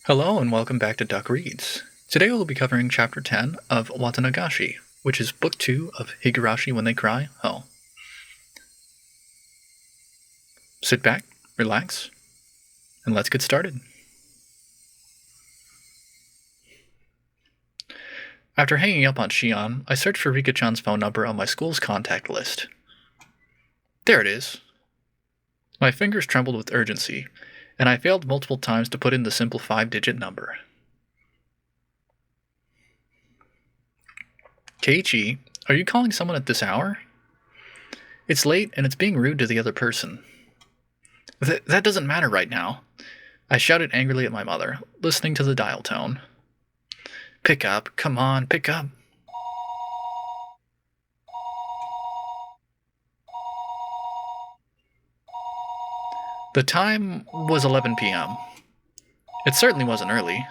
Hello and welcome back to Duck Reads. Today we'll be covering Chapter 10 of Watanagashi, which is Book 2 of Higurashi When They Cry. Sit back, relax, and let's get started. After hanging up on Shion, I searched for Rika-chan's phone number on my school's contact list. There it is. My fingers trembled with urgency, and I failed multiple times to put in the simple 5-digit number. Keiichi, are you calling someone at this hour? It's late and it's being rude to the other person. That doesn't matter right now. I shouted angrily at my mother, listening to the dial tone. Pick up, come on, pick up. The time was 11 p.m. It certainly wasn't early.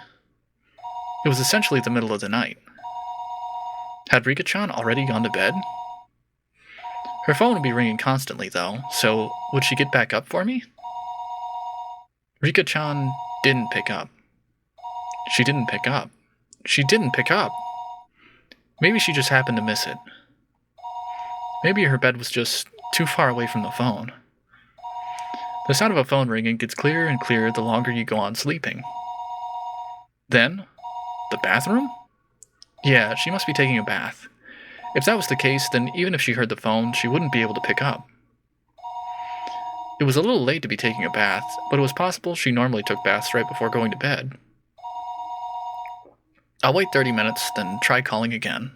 It was essentially the middle of the night. Had Rika-chan already gone to bed? Her phone would be ringing constantly, though, so would she get back up for me? Rika-chan didn't pick up. She didn't pick up. She didn't pick up. Maybe she just happened to miss it. Maybe her bed was just too far away from the phone. The sound of a phone ringing gets clearer and clearer the longer you go on sleeping. Then, the bathroom? Yeah, she must be taking a bath. If that was the case, then even if she heard the phone, she wouldn't be able to pick up. It was a little late to be taking a bath, but it was possible she normally took baths right before going to bed. I'll wait 30 minutes, then try calling again.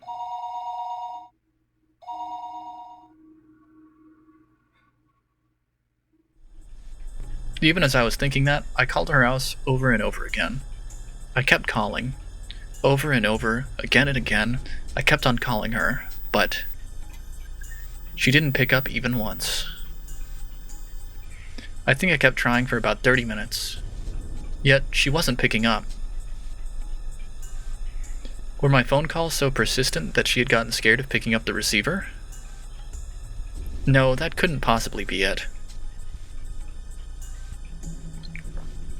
Even as I was thinking that, I called her house over and over again. I kept calling. Over and over, again and again, I kept on calling her, but she didn't pick up even once. I think I kept trying for about 30 minutes. Yet, she wasn't picking up. Were my phone calls so persistent that she had gotten scared of picking up the receiver? No, that couldn't possibly be it.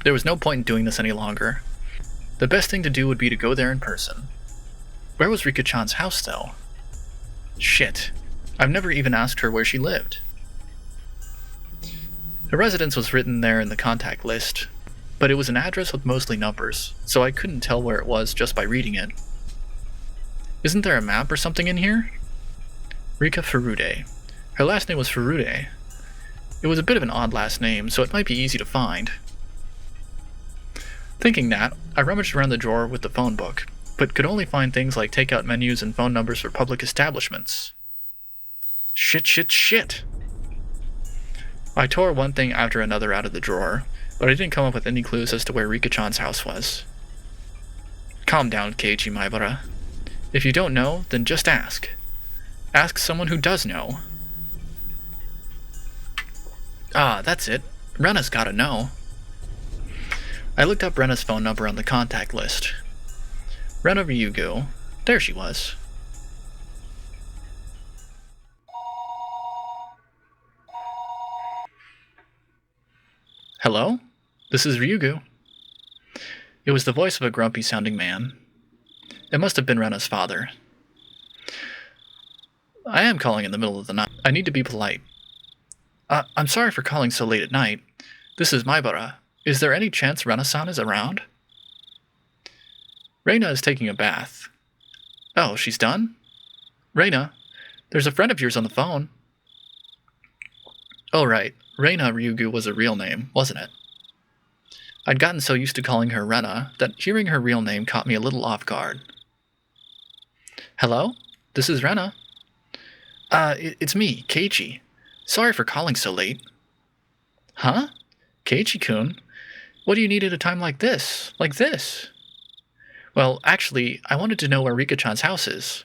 There was no point in doing this any longer. The best thing to do would be to go there in person. Where was Rika-chan's house, though? Shit. I've never even asked her where she lived. Her residence was written there in the contact list, but it was an address with mostly numbers, so I couldn't tell where it was just by reading it. Isn't there a map or something in here? Rika Furude. Her last name was Furude. It was a bit of an odd last name, so it might be easy to find. Thinking that, I rummaged around the drawer with the phone book, but could only find things like takeout menus and phone numbers for public establishments. Shit. I tore one thing after another out of the drawer, but I didn't come up with any clues as to where Rika-chan's house was. Calm down, Keiichi Maibara. If you don't know, then just ask. Ask someone who does know. Ah, that's it. Rena's gotta know. I looked up Rena's phone number on the contact list. Rena Ryugu. There she was. Hello? This is Ryugu. It was the voice of a grumpy-sounding man. It must have been Rena's father. I am calling in the middle of the night. I need to be polite. I'm sorry for calling so late at night. This is Maibara. Is there any chance Rena-san is around? Reina is taking a bath. Oh, she's done? Reina, there's a friend of yours on the phone. Oh right, Reina Ryugu was a real name, wasn't it? I'd gotten so used to calling her Rena that hearing her real name caught me a little off guard. Hello? This is Rena. It's me, Keiichi. Sorry for calling so late. Huh? Keiichi-kun? What do you need at a time like this? Like this? Well, actually, I wanted to know where Rika-chan's house is.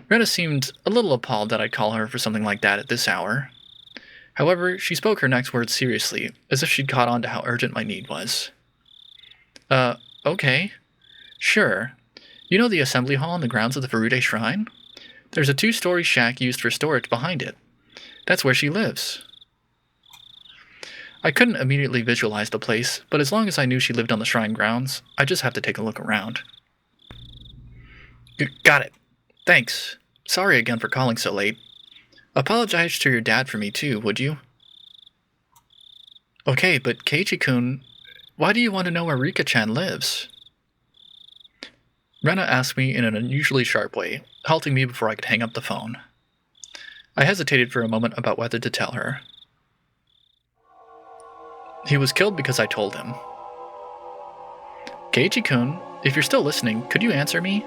Rena seemed a little appalled that I'd call her for something like that at this hour. However, she spoke her next words seriously, as if she'd caught on to how urgent my need was. Okay. Sure. You know the assembly hall on the grounds of the Furude Shrine? There's a 2-story shack used for storage behind it. That's where she lives. I couldn't immediately visualize the place, but as long as I knew she lived on the shrine grounds, I just have to take a look around. Got it. Thanks. Sorry again for calling so late. Apologize to your dad for me too, would you? Okay, but Keiichi-kun, why do you want to know where Rika-chan lives? Rena asked me in an unusually sharp way, halting me before I could hang up the phone. I hesitated for a moment about whether to tell her. He was killed because I told him. Keiichi-kun, if you're still listening, could you answer me?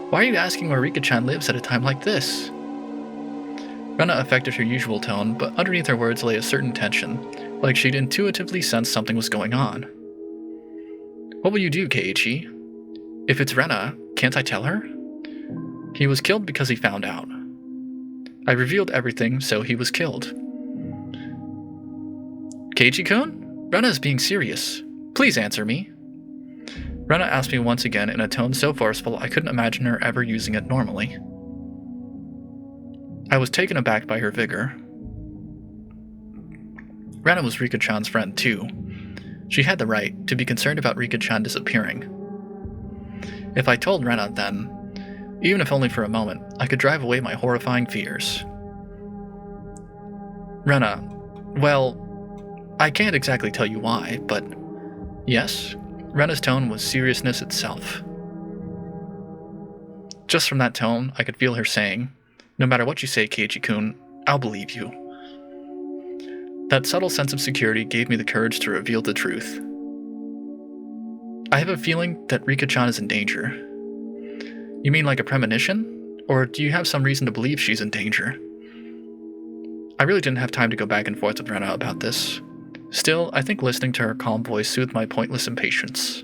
Why are you asking where Rika-chan lives at a time like this? Rena affected her usual tone, but underneath her words lay a certain tension, like she'd intuitively sensed something was going on. What will you do, Keiichi? If it's Rena, can't I tell her? He was killed because he found out. I revealed everything, so he was killed. Keiichi-kun? Rena is being serious. Please answer me. Rena asked me once again in a tone so forceful I couldn't imagine her ever using it normally. I was taken aback by her vigor. Rena was Rika-chan's friend too. She had the right to be concerned about Rika-chan disappearing. If I told Rena then, even if only for a moment, I could drive away my horrifying fears. Rena, well, I can't exactly tell you why, but yes, Rena's tone was seriousness itself. Just from that tone, I could feel her saying, no matter what you say, Keiichi-kun, I'll believe you. That subtle sense of security gave me the courage to reveal the truth. I have a feeling that Rika-chan is in danger. You mean like a premonition? Or do you have some reason to believe she's in danger? I really didn't have time to go back and forth with Rena about this. Still, I think listening to her calm voice soothed my pointless impatience.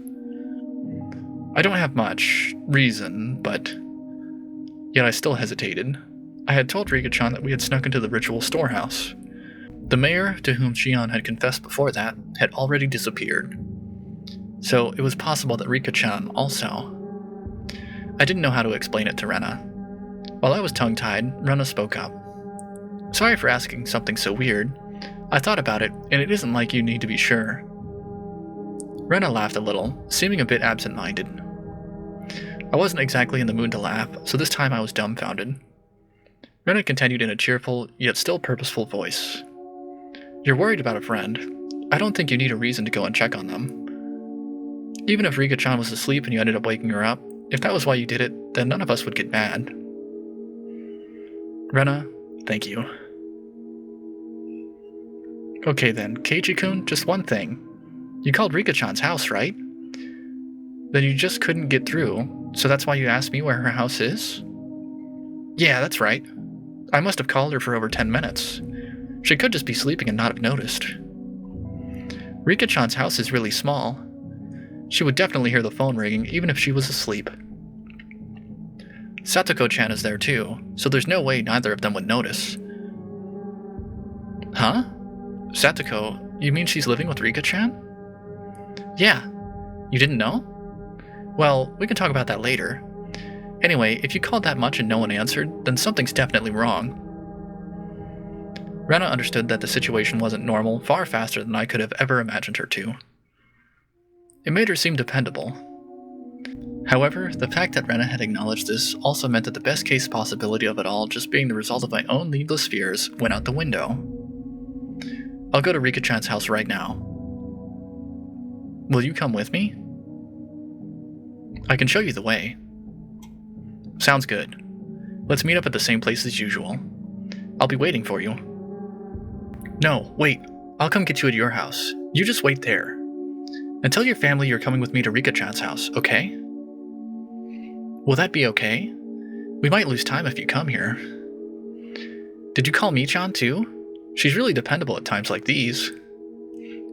I don't have much reason, but yet I still hesitated. I had told Rika-chan that we had snuck into the ritual storehouse. The mayor, to whom Shion had confessed before that, had already disappeared. So it was possible that Rika-chan also. I didn't know how to explain it to Rena. While I was tongue-tied, Rena spoke up. Sorry for asking something so weird. I thought about it, and it isn't like you need to be sure. Rena laughed a little, seeming a bit absent-minded. I wasn't exactly in the mood to laugh, so this time I was dumbfounded. Rena continued in a cheerful, yet still purposeful voice. You're worried about a friend. I don't think you need a reason to go and check on them. Even if Rika-chan was asleep and you ended up waking her up, if that was why you did it, then none of us would get mad. Rena, thank you. Okay then, Keiichi-kun, just one thing. You called Rika-chan's house, right? Then you just couldn't get through, so that's why you asked me where her house is? Yeah, that's right. I must have called her for over 10 minutes. She could just be sleeping and not have noticed. Rika-chan's house is really small. She would definitely hear the phone ringing even if she was asleep. Satoko-chan is there too, so there's no way neither of them would notice. Huh? Satoko, you mean she's living with Rika-chan? Yeah. You didn't know? Well, we can talk about that later. Anyway, if you called that much and no one answered, then something's definitely wrong. Rena understood that the situation wasn't normal far faster than I could have ever imagined her to. It made her seem dependable. However, the fact that Rena had acknowledged this also meant that the best case possibility of it all just being the result of my own needless fears went out the window. I'll go to Rika-chan's house right now. Will you come with me? I can show you the way. Sounds good. Let's meet up at the same place as usual. I'll be waiting for you. No, wait. I'll come get you at your house. You just wait there. And tell your family you're coming with me to Rika-chan's house, okay? Will that be okay? We might lose time if you come here. Did you call Mi-chan too? She's really dependable at times like these.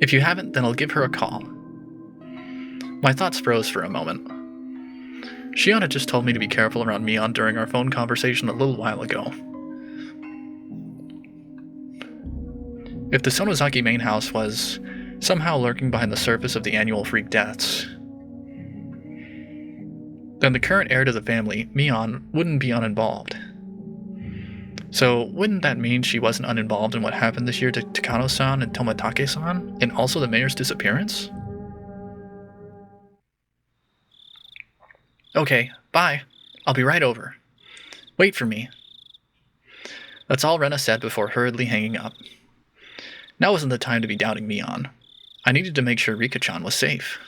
If you haven't, then I'll give her a call. My thoughts froze for a moment. Shion had just told me to be careful around Mion during our phone conversation a little while ago. If the Sonozaki main house was somehow lurking behind the surface of the annual freak deaths, then the current heir to the family, Mion, wouldn't be uninvolved. So wouldn't that mean she wasn't uninvolved in what happened this year to Takano-san and Tomatake-san, and also the mayor's disappearance? Okay, bye. I'll be right over. Wait for me. That's all Rena said before hurriedly hanging up. Now wasn't the time to be doubting Mion. I needed to make sure Rika-chan was safe.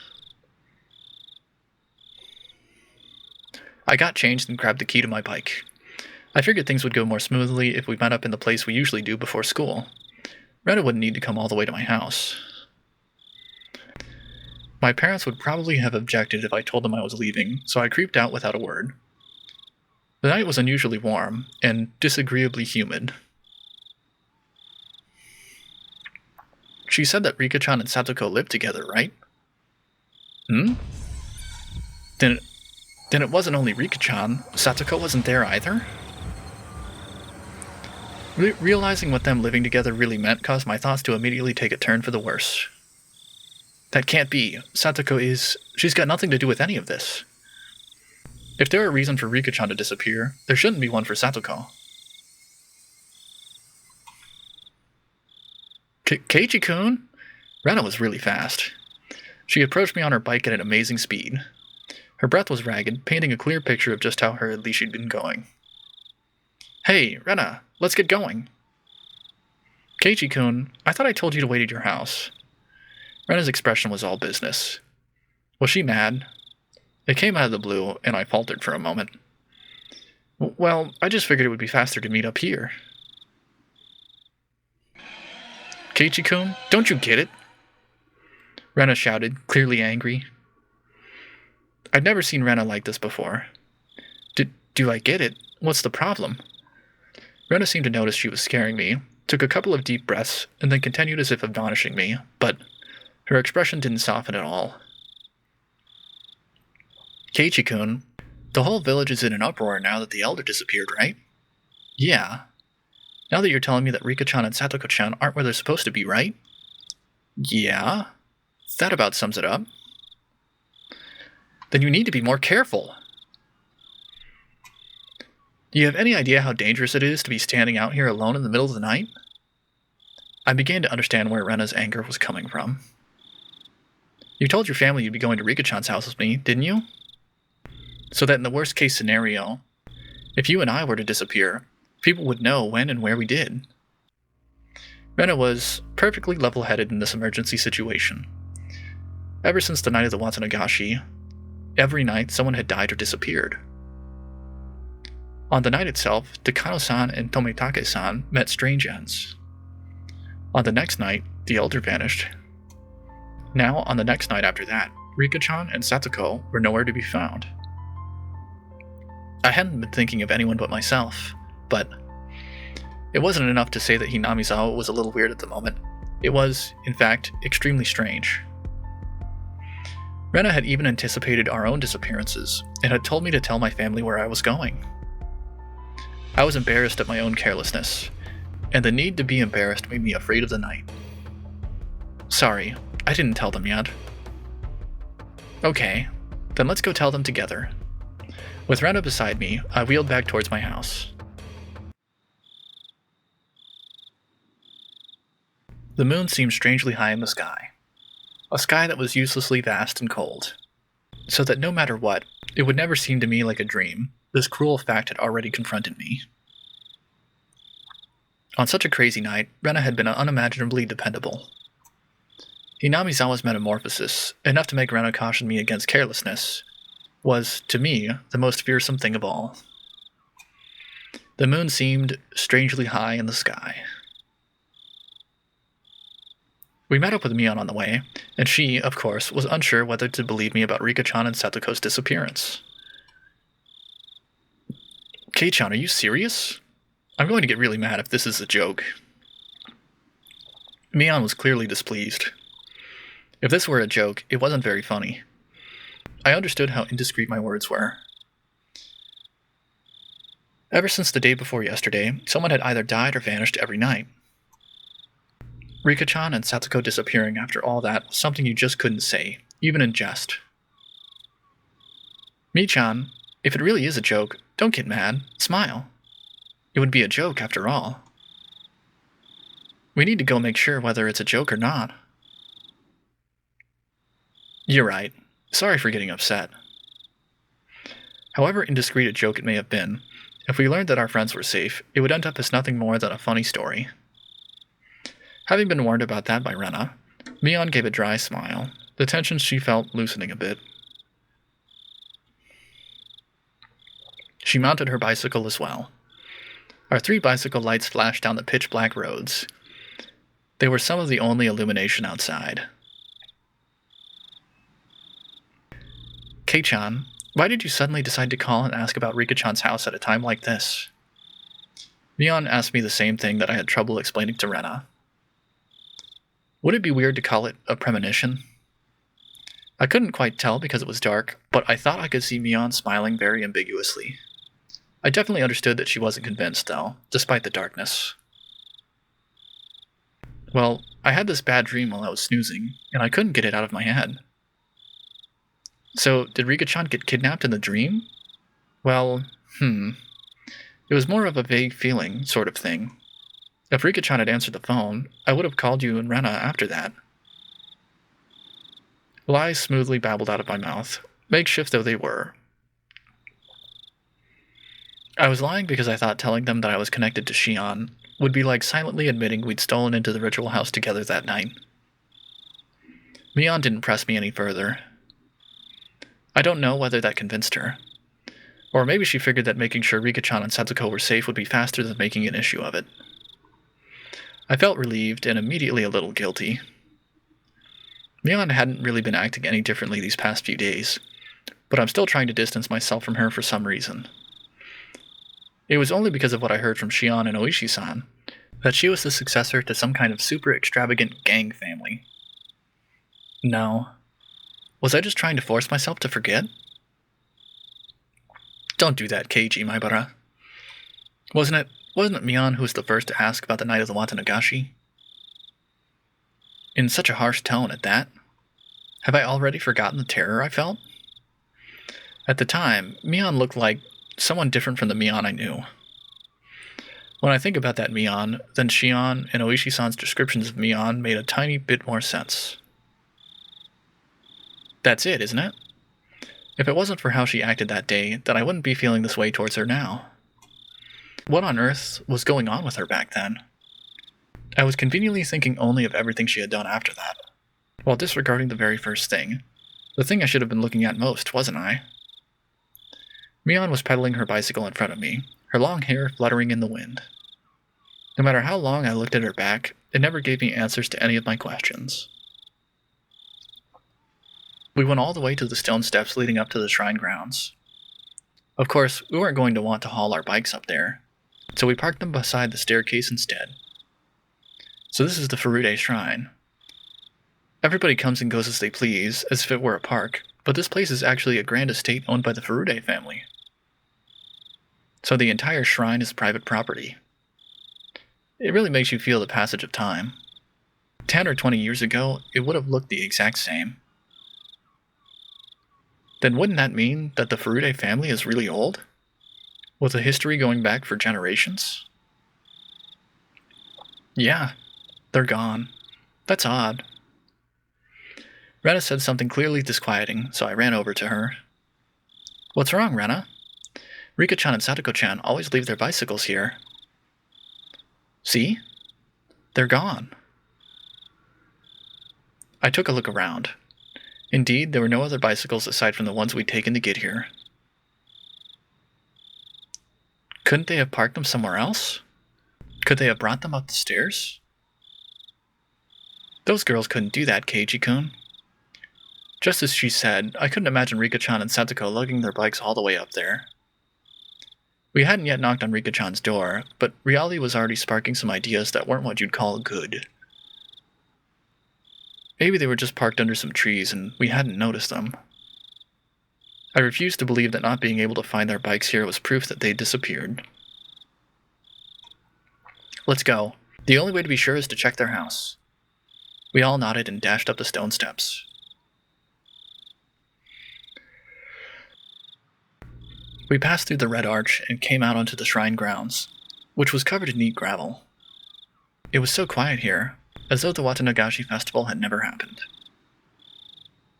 I got changed and grabbed the key to my bike. I figured things would go more smoothly if we met up in the place we usually do before school. Rena wouldn't need to come all the way to my house. My parents would probably have objected if I told them I was leaving, so I creeped out without a word. The night was unusually warm, and disagreeably humid. She said that Rika-chan and Satoko lived together, right? Then it wasn't only Rika-chan. Satoko wasn't there either? Realizing what them living together really meant caused my thoughts to immediately take a turn for the worse. That can't be. She's got nothing to do with any of this. If there were a reason for Rika-chan to disappear, there shouldn't be one for Satoko. Keiichi-kun? Rena was really fast. She approached me on her bike at an amazing speed. Her breath was ragged, painting a clear picture of just how hurriedly she'd been going. Hey, Rena, let's get going. Keiichi-kun, I thought I told you to wait at your house. Rena's expression was all business. Was she mad? It came out of the blue, and I faltered for a moment. Well, I just figured it would be faster to meet up here. Keiichi-kun, don't you get it? Rena shouted, clearly angry. I'd never seen Rena like this before. Do I get it? What's the problem? Rena seemed to notice she was scaring me, took a couple of deep breaths, and then continued as if admonishing me, but her expression didn't soften at all. Keiichi-kun, the whole village is in an uproar now that the elder disappeared, right? Yeah. Now that you're telling me that Rika-chan and Satoko-chan aren't where they're supposed to be, right? Yeah. That about sums it up. Then you need to be more careful. Do you have any idea how dangerous it is to be standing out here alone in the middle of the night? I began to understand where Rena's anger was coming from. You told your family you'd be going to Rika-chan's house with me, didn't you? So that in the worst case scenario, if you and I were to disappear, people would know when and where we did. Rena was perfectly level-headed in this emergency situation. Ever since the night of the Watanagashi, every night someone had died or disappeared. On the night itself, Takano-san and Tomitake-san met strange ends. On the next night, the elder vanished. Now, on the next night after that, Rika-chan and Satoko were nowhere to be found. I hadn't been thinking of anyone but myself, but it wasn't enough to say that Hinamizawa was a little weird at the moment. It was, in fact, extremely strange. Rena had even anticipated our own disappearances, and had told me to tell my family where I was going. I was embarrassed at my own carelessness, and the need to be embarrassed made me afraid of the night. Sorry, I didn't tell them yet. Okay, then let's go tell them together. With Rena beside me, I wheeled back towards my house. The moon seemed strangely high in the sky. A sky that was uselessly vast and cold. So that no matter what, it would never seem to me like a dream. This cruel fact had already confronted me. On such a crazy night, Rena had been unimaginably dependable. Hinamizawa's metamorphosis, enough to make Rena caution me against carelessness, was, to me, the most fearsome thing of all. The moon seemed strangely high in the sky. We met up with Mion on the way, and she, of course, was unsure whether to believe me about Rika-chan and Satoko's disappearance. Kei-chan, are you serious? I'm going to get really mad if this is a joke. Mion was clearly displeased. If this were a joke, it wasn't very funny. I understood how indiscreet my words were. Ever since the day before yesterday, someone had either died or vanished every night. Rika-chan and Satoko disappearing after all that was something you just couldn't say, even in jest. Mi-chan, if it really is a joke, don't get mad, smile. It would be a joke, after all. We need to go make sure whether it's a joke or not. You're right. Sorry for getting upset. However indiscreet a joke it may have been, if we learned that our friends were safe, it would end up as nothing more than a funny story. Having been warned about that by Rena, Mion gave a dry smile, the tension she felt loosening a bit. She mounted her bicycle as well. Our 3 bicycle lights flashed down the pitch-black roads. They were some of the only illumination outside. Kei-chan, why did you suddenly decide to call and ask about Rika-chan's house at a time like this? Mion asked me the same thing that I had trouble explaining to Rena. Would it be weird to call it a premonition? I couldn't quite tell because it was dark, but I thought I could see Mion smiling very ambiguously. I definitely understood that she wasn't convinced, though, despite the darkness. Well, I had this bad dream while I was snoozing, and I couldn't get it out of my head. So, did Rika-chan get kidnapped in the dream? Well, it was more of a vague feeling, sort of thing. If Rika-chan had answered the phone, I would have called you and Rena after that. Lies smoothly babbled out of my mouth, makeshift though they were. I was lying because I thought telling them that I was connected to Shion would be like silently admitting we'd stolen into the ritual house together that night. Mion didn't press me any further. I don't know whether that convinced her. Or maybe she figured that making sure Rika-chan and Setsuko were safe would be faster than making an issue of it. I felt relieved and immediately a little guilty. Mion hadn't really been acting any differently these past few days, but I'm still trying to distance myself from her for some reason. It was only because of what I heard from Shion and Oishi-san, that she was the successor to some kind of super extravagant gang family. No. Was I just trying to force myself to forget? Don't do that, Keiji Maibara. Wasn't it Mion who was the first to ask about the night of the Watanagashi? In such a harsh tone at that. Have I already forgotten the terror I felt? At the time, Mion looked like someone different from the Mion I knew. When I think about that Mion, then Shion and Oishi-san's descriptions of Mion made a tiny bit more sense. That's it, isn't it? If it wasn't for how she acted that day, then I wouldn't be feeling this way towards her now. What on earth was going on with her back then? I was conveniently thinking only of everything she had done after that, while disregarding the very first thing, the thing I should have been looking at most, wasn't I? Mion was pedaling her bicycle in front of me, her long hair fluttering in the wind. No matter how long I looked at her back, it never gave me answers to any of my questions. We went all the way to the stone steps leading up to the shrine grounds. Of course, we weren't going to want to haul our bikes up there, so we parked them beside the staircase instead. So this is the Furude Shrine. Everybody comes and goes as they please, as if it were a park, but this place is actually a grand estate owned by the Furude family. So the entire shrine is private property. It really makes you feel the passage of time. 10 or 20 years ago, it would have looked the exact same. Then wouldn't that mean that the Furude family is really old? With a history going back for generations? Yeah, they're gone. That's odd. Rena said something clearly disquieting, so I ran over to her. What's wrong, Rena? Rika-chan and Satoko-chan always leave their bicycles here. See? They're gone. I took a look around. Indeed, there were no other bicycles aside from the ones we'd taken to get here. Couldn't they have parked them somewhere else? Could they have brought them up the stairs? Those girls couldn't do that, Keiji-kun. Just as she said, I couldn't imagine Rika-chan and Satoko lugging their bikes all the way up there. We hadn't yet knocked on Rika-chan's door, but reality was already sparking some ideas that weren't what you'd call good. Maybe they were just parked under some trees and we hadn't noticed them. I refused to believe that not being able to find their bikes here was proof that they'd disappeared. Let's go. The only way to be sure is to check their house. We all nodded and dashed up the stone steps. We passed through the red arch and came out onto the shrine grounds. which was covered in neat gravel. It was so quiet here, as though the Watanagashi festival had never happened.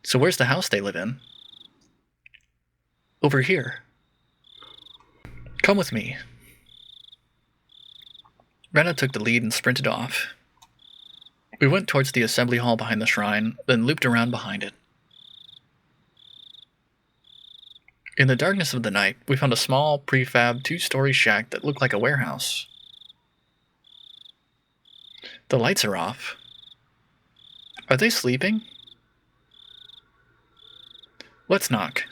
So where's the house they live in? Over here. Come with me. Rena took the lead and sprinted off. We went towards the assembly hall behind the shrine, then looped around behind it. In the darkness of the night, we found a small, prefab, 2-story shack that looked like a warehouse. The lights are off. Are they sleeping? Let's knock.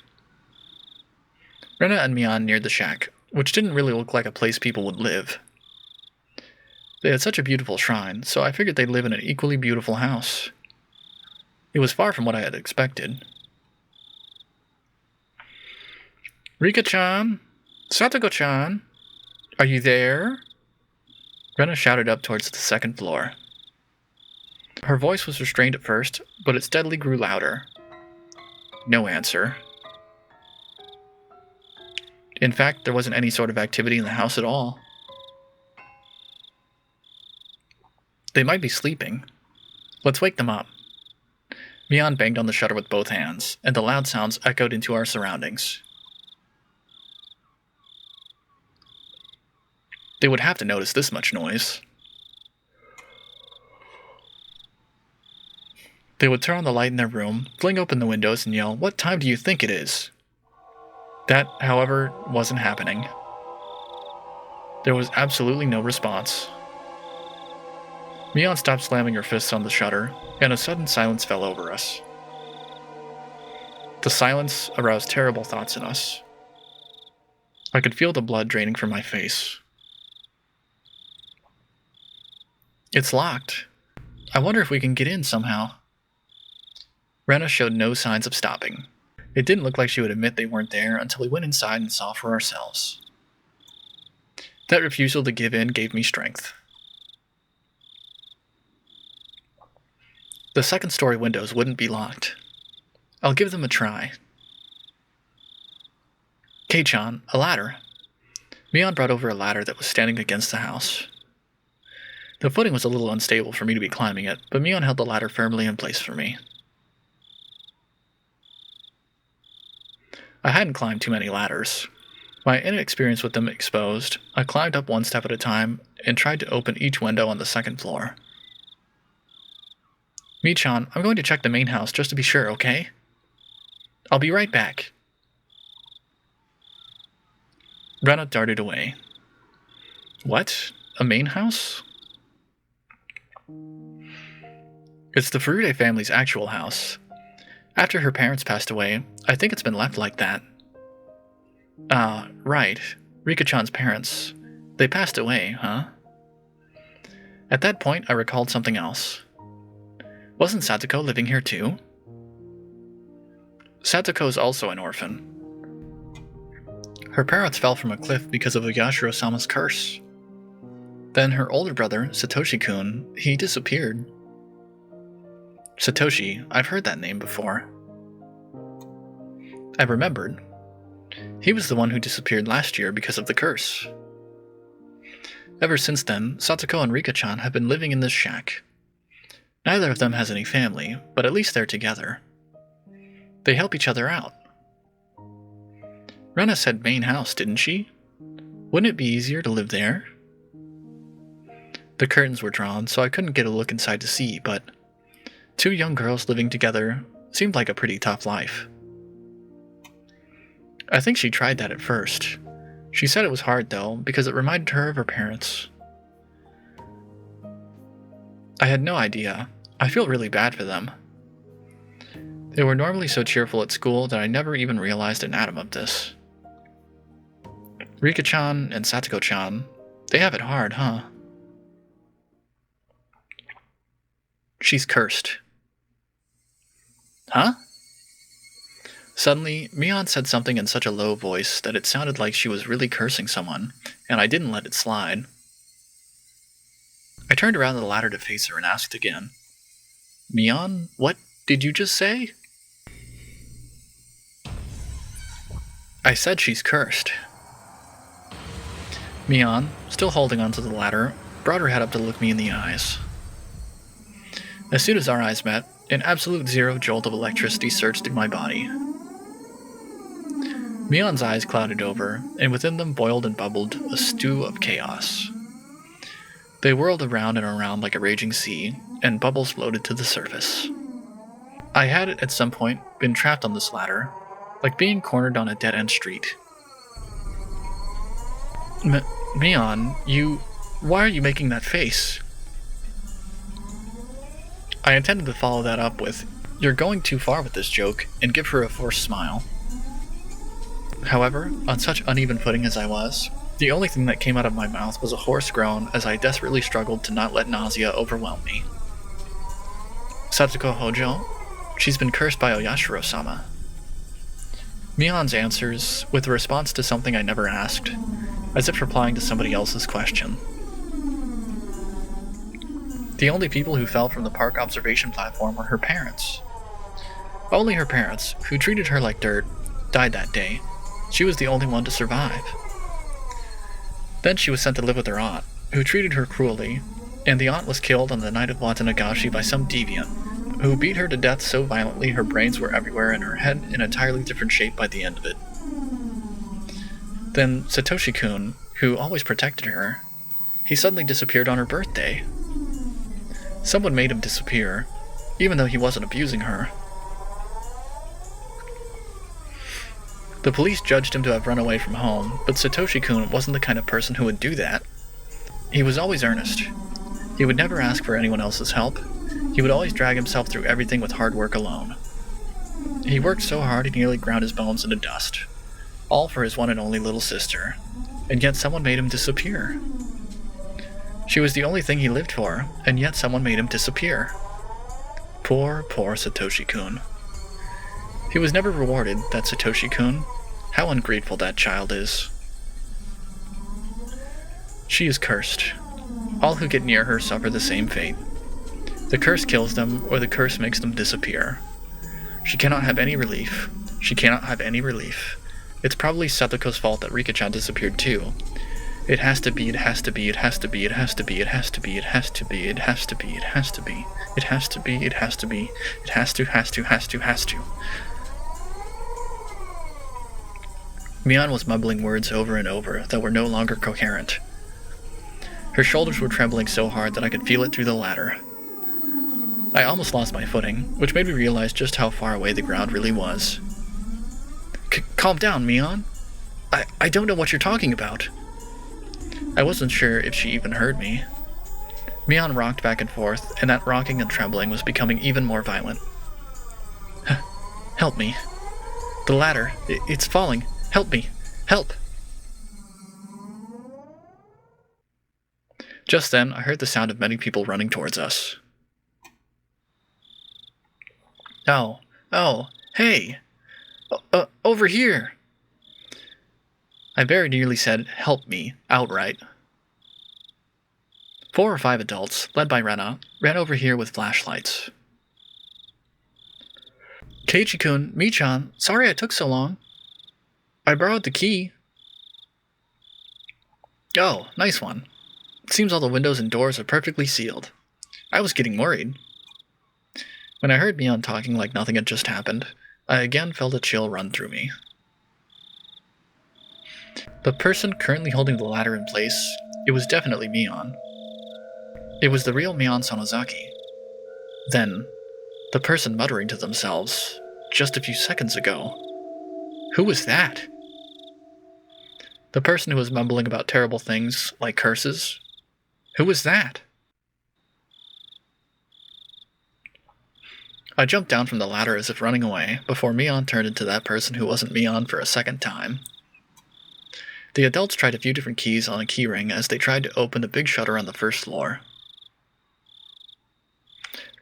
Rena and Mian neared the shack, which didn't really look like a place people would live. They had such a beautiful shrine, so I figured they'd live in an equally beautiful house. It was far from what I had expected. Rika-chan! Satoko-chan! Are you there? Rena shouted up towards the second floor. Her voice was restrained at first, but it steadily grew louder. No answer. In fact, there wasn't any sort of activity in the house at all. They might be sleeping. Let's wake them up. Mian banged on the shutter with both hands, and the loud sounds echoed into our surroundings. They would have to notice this much noise. They would turn on the light in their room, fling open the windows, and yell, "What time do you think it is?" That, however, wasn't happening. There was absolutely no response. Mian stopped slamming her fists on the shutter, and a sudden silence fell over us. The silence aroused terrible thoughts in us. I could feel the blood draining from my face. It's locked. I wonder if we can get in somehow. Rena showed no signs of stopping. It didn't look like she would admit they weren't there until we went inside and saw for ourselves. That refusal to give in gave me strength. The second-story windows wouldn't be locked. I'll give them a try. Kei-chan, a ladder. Mian brought over a ladder that was standing against the house. The footing was a little unstable for me to be climbing it, but Mian held the ladder firmly in place for me. I hadn't climbed too many ladders. My inexperience with them exposed, I climbed up one step at a time and tried to open each window on the second floor. Mi-chan, I'm going to check the main house just to be sure, okay? I'll be right back. Rena darted away. What? A main house? It's the Furude family's actual house. After her parents passed away, I think it's been left like that. Ah, right. Rika-chan's parents. They passed away, huh? At that point, I recalled something else. Wasn't Satoko living here too? Satoko's also an orphan. Her parents fell from a cliff because of Yashiro-sama's curse. Then her older brother, Satoshi-kun, he disappeared. Satoshi, I've heard that name before. I remembered. He was the one who disappeared last year because of the curse. Ever since then, Satoko and Rika-chan have been living in this shack. Neither of them has any family, but at least they're together. They help each other out. Rena said main house, didn't she? Wouldn't it be easier to live there? The curtains were drawn, so I couldn't get a look inside to see, but 2 young girls living together seemed like a pretty tough life. I think she tried that at first. She said it was hard, though, because it reminded her of her parents. I had no idea. I feel really bad for them. They were normally so cheerful at school that I never even realized an atom of this. Rika-chan and Satoko-chan, they have it hard, huh? She's cursed. Huh? Suddenly, Mian said something in such a low voice that it sounded like she was really cursing someone, and I didn't let it slide. I turned around the ladder to face her and asked again, Mian, what did you just say? I said she's cursed. Mion, still holding onto the ladder, brought her head up to look me in the eyes. As soon as our eyes met, an absolute zero jolt of electricity surged through my body. Mion's eyes clouded over, and within them boiled and bubbled a stew of chaos. They whirled around and around like a raging sea, and bubbles floated to the surface. I had at some point been trapped on this ladder, like being cornered on a dead-end street. Mion, why are you making that face? I intended to follow that up with, "You're going too far with this joke," and give her a forced smile. However, on such uneven footing as I was, the only thing that came out of my mouth was a hoarse groan as I desperately struggled to not let nausea overwhelm me. Satsuko Hojo? She's been cursed by Oyashiro-sama. Mion's answers, with a response to something I never asked, as if replying to somebody else's question. The only people who fell from the park observation platform were her parents. Only her parents, who treated her like dirt, died that day. She was the only one to survive. Then she was sent to live with her aunt, who treated her cruelly, and the aunt was killed on the night of Watanagashi by some deviant, who beat her to death so violently her brains were everywhere and her head in an entirely different shape by the end of it. Then Satoshi-kun, who always protected her, he suddenly disappeared on her birthday. Someone made him disappear, even though he wasn't abusing her. The police judged him to have run away from home, but Satoshi-kun wasn't the kind of person who would do that. He was always earnest. He would never ask for anyone else's help. He would always drag himself through everything with hard work alone. He worked so hard he nearly ground his bones into dust, all for his one and only little sister, and yet someone made him disappear. She was the only thing he lived for, and yet someone made him disappear. Poor, poor Satoshi-kun. He was never rewarded, that Satoshi-kun. How ungrateful that child is. She is cursed. All who get near her suffer the same fate. The curse kills them, or the curse makes them disappear. She cannot have any relief. She cannot have any relief. It's probably Satoko's fault that Rika-chan disappeared too. It has to be, it has to be, it has to be, it has to be, it has to be, it has to be, it has to be, it has to be, it has to be, it has to be, it has to, has to. Mion was mumbling words over and over that were no longer coherent. Her shoulders were trembling so hard that I could feel it through the ladder. I almost lost my footing, which made me realize just how far away the ground really was. Calm down, Mion. I don't know what you're talking about. I wasn't sure if she even heard me. Mion rocked back and forth, and that rocking and trembling was becoming even more violent. Help me. The ladder, it's falling. Help me. Help. Just then, I heard the sound of many people running towards us. Oh, hey! Over here! I very nearly said, "Help me," outright. 4 or 5 adults, led by Rena, ran over here with flashlights. Keiichi-kun, Mi-chan, sorry I took so long. I borrowed the key. Oh, nice one. It seems all the windows and doors are perfectly sealed. I was getting worried. When I heard Mion talking like nothing had just happened, I again felt a chill run through me. The person currently holding the ladder in place, it was definitely Mion. It was the real Mion Sonozaki. Then, the person muttering to themselves, just a few seconds ago. Who was that? The person who was mumbling about terrible things, like curses. Who was that? I jumped down from the ladder as if running away, before Mion turned into that person who wasn't Mion for a second time. The adults tried a few different keys on a keyring as they tried to open a big shutter on the first floor.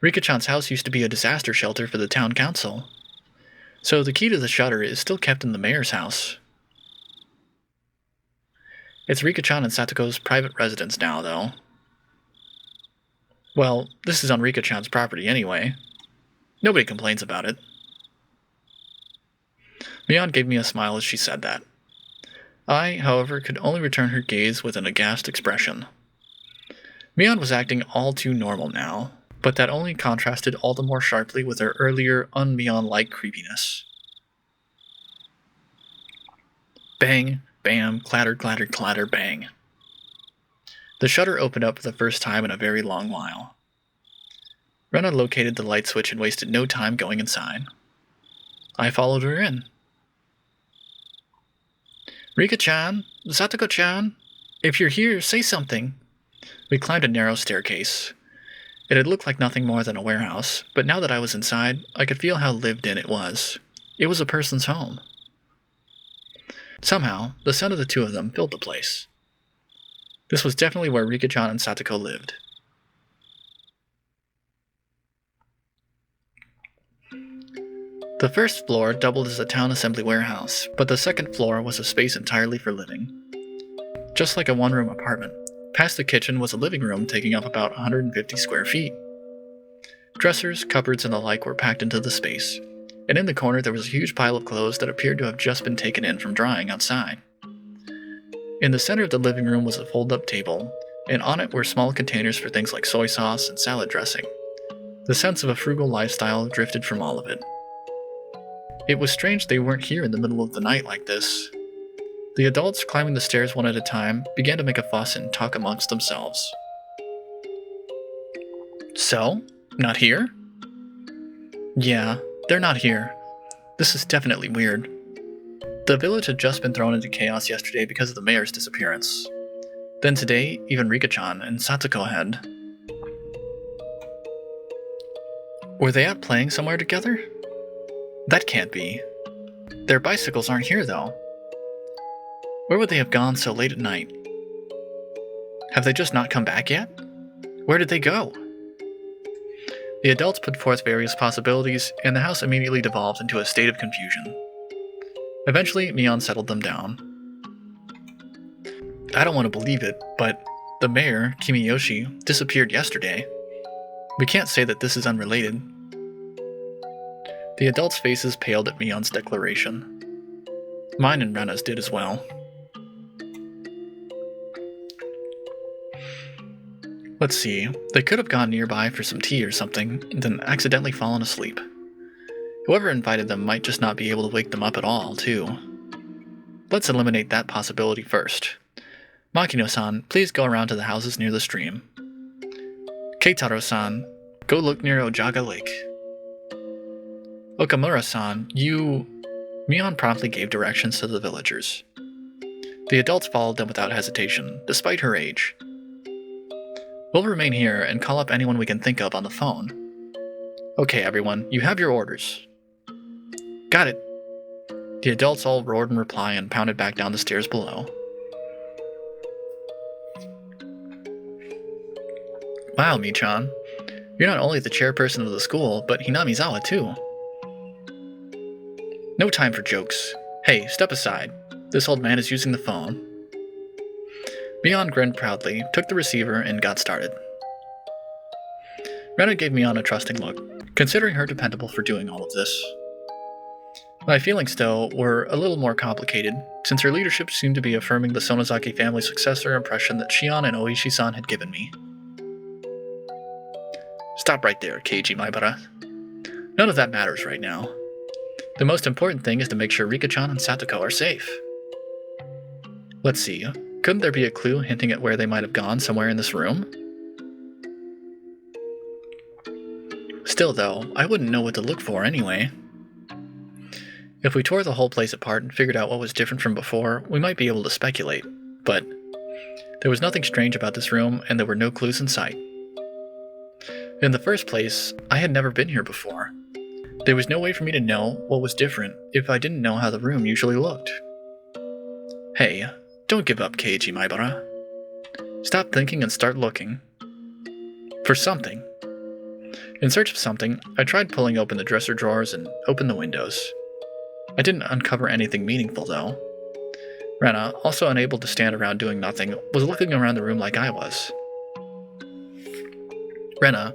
Rika-chan's house used to be a disaster shelter for the town council, so the key to the shutter is still kept in the mayor's house. It's Rika-chan and Satoko's private residence now, though. Well, this is on Rika-chan's property anyway. Nobody complains about it. Mion gave me a smile as she said that. I, however, could only return her gaze with an aghast expression. Mion was acting all too normal now, but that only contrasted all the more sharply with her earlier un-Mion-like creepiness. Bang, bam, clatter, clatter, clatter, bang. The shutter opened up for the first time in a very long while. Rena located the light switch and wasted no time going inside. I followed her in. Rika-chan, Satoko-chan, if you're here, say something. We climbed a narrow staircase. It had looked like nothing more than a warehouse, but now that I was inside, I could feel how lived in it was. It was a person's home. Somehow, the sound of the two of them filled the place. This was definitely where Rika-chan and Satoko lived. The first floor doubled as a town assembly warehouse, but the second floor was a space entirely for living. Just like a one-room apartment, past the kitchen was a living room taking up about 150 square feet. Dressers, cupboards, and the like were packed into the space, and in the corner there was a huge pile of clothes that appeared to have just been taken in from drying outside. In the center of the living room was a fold-up table, and on it were small containers for things like soy sauce and salad dressing. The sense of a frugal lifestyle drifted from all of it. It was strange they weren't here in the middle of the night like this. The adults, climbing the stairs one at a time, began to make a fuss and talk amongst themselves. So? Not here? Yeah, they're not here. This is definitely weird. The village had just been thrown into chaos yesterday because of the mayor's disappearance. Then today, even Rika-chan and Satoko had. Were they out playing somewhere together? That can't be. Their bicycles aren't here, though. Where would they have gone so late at night? Have they just not come back yet? Where did they go? The adults put forth various possibilities, and the house immediately devolved into a state of confusion. Eventually, Mion settled them down. I don't want to believe it, but the mayor, Kimiyoshi, disappeared yesterday. We can't say that this is unrelated. The adults' faces paled at Mion's declaration. Mine and Rena's did as well. Let's see, they could have gone nearby for some tea or something, and then accidentally fallen asleep. Whoever invited them might just not be able to wake them up at all, too. Let's eliminate that possibility first. Makino-san, please go around to the houses near the stream. Keitaro-san, go look near Ojaga Lake. Okamura-san, Mion promptly gave directions to the villagers. The adults followed them without hesitation, despite her age. We'll remain here and call up anyone we can think of on the phone. Okay, everyone, you have your orders. Got it. The adults all roared in reply and pounded back down the stairs below. Wow, Mi-chan. You're not only the chairperson of the school, but Hinamizawa too. No time for jokes. Hey, step aside. This old man is using the phone. Mion grinned proudly, took the receiver, and got started. Rena gave Mion a trusting look, considering her dependable for doing all of this. My feelings, though, were a little more complicated, since her leadership seemed to be affirming the Sonozaki family successor impression that Shion and Oishi-san had given me. Stop right there, Keiji Maibara. None of that matters right now. The most important thing is to make sure Rika-chan and Satoko are safe. Let's see, couldn't there be a clue hinting at where they might have gone somewhere in this room? Still, though, I wouldn't know what to look for anyway. If we tore the whole place apart and figured out what was different from before, we might be able to speculate, but there was nothing strange about this room, and there were no clues in sight. In the first place, I had never been here before. There was no way for me to know what was different if I didn't know how the room usually looked. Hey, don't give up, Keiji Maibara. Stop thinking and start looking. For something. In search of something, I tried pulling open the dresser drawers and opened the windows. I didn't uncover anything meaningful, though. Rena, also unable to stand around doing nothing, was looking around the room like I was. Rena,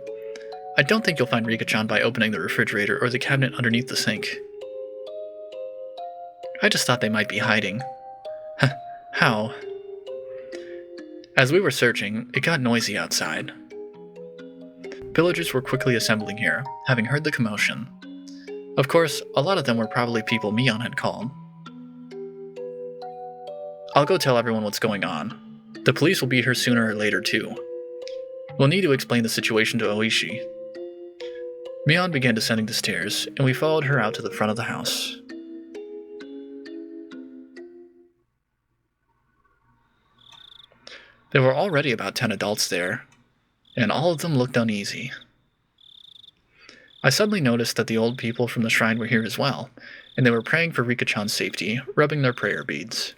I don't think you'll find Rika-chan by opening the refrigerator or the cabinet underneath the sink. I just thought they might be hiding. How? As we were searching, it got noisy outside. Villagers were quickly assembling here, having heard the commotion. Of course, a lot of them were probably people Mion had called. I'll go tell everyone what's going on. The police will be here sooner or later too. We'll need to explain the situation to Oishi. Mion began descending the stairs, and we followed her out to the front of the house. There were already about 10 adults there, and all of them looked uneasy. I suddenly noticed that the old people from the shrine were here as well, and they were praying for Rika-chan's safety, rubbing their prayer beads.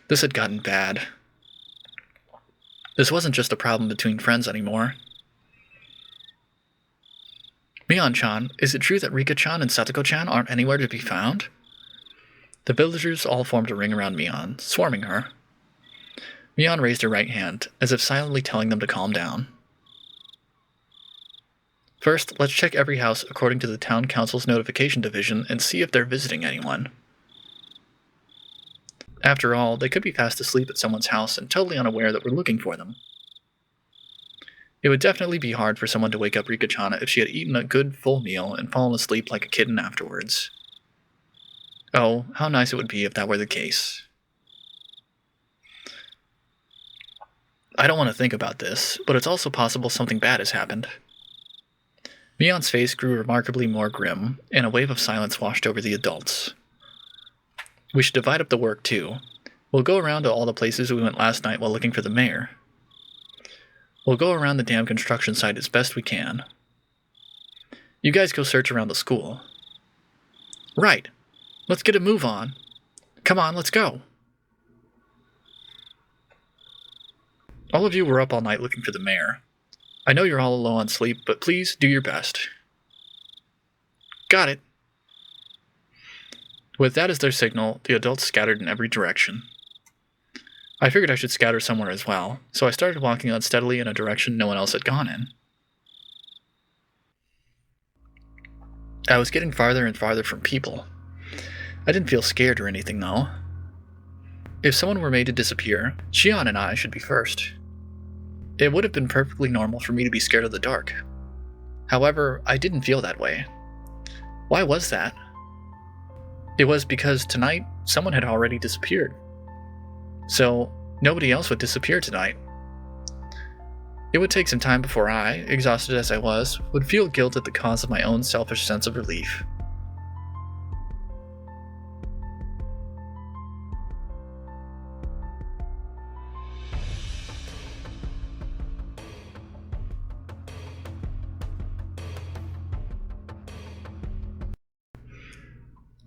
This had gotten bad. This wasn't just a problem between friends anymore. Mion-chan, is it true that Rika-chan and Satoko-chan aren't anywhere to be found? The villagers all formed a ring around Mion, swarming her. Mion raised her right hand, as if silently telling them to calm down. First, let's check every house according to the town council's notification division and see if they're visiting anyone. After all, they could be fast asleep at someone's house and totally unaware that we're looking for them. It would definitely be hard for someone to wake up Rika-chan if she had eaten a good full meal and fallen asleep like a kitten afterwards. Oh, how nice it would be if that were the case. I don't want to think about this, but it's also possible something bad has happened. Mion's face grew remarkably more grim, and a wave of silence washed over the adults. We should divide up the work, too. We'll go around to all the places we went last night while looking for the mayor. We'll go around the damn construction site as best we can. You guys go search around the school. Right. Let's get a move on. Come on, let's go. All of you were up all night looking for the mayor. I know you're all low on sleep, but please do your best. Got it. With that as their signal, the adults scattered in every direction. I figured I should scatter somewhere as well, so I started walking unsteadily in a direction no one else had gone in. I was getting farther and farther from people. I didn't feel scared or anything, though. If someone were made to disappear, Shion and I should be first. It would have been perfectly normal for me to be scared of the dark. However, I didn't feel that way. Why was that? It was because tonight, someone had already disappeared. So, nobody else would disappear tonight. It would take some time before I, exhausted as I was, would feel guilt at the cause of my own selfish sense of relief.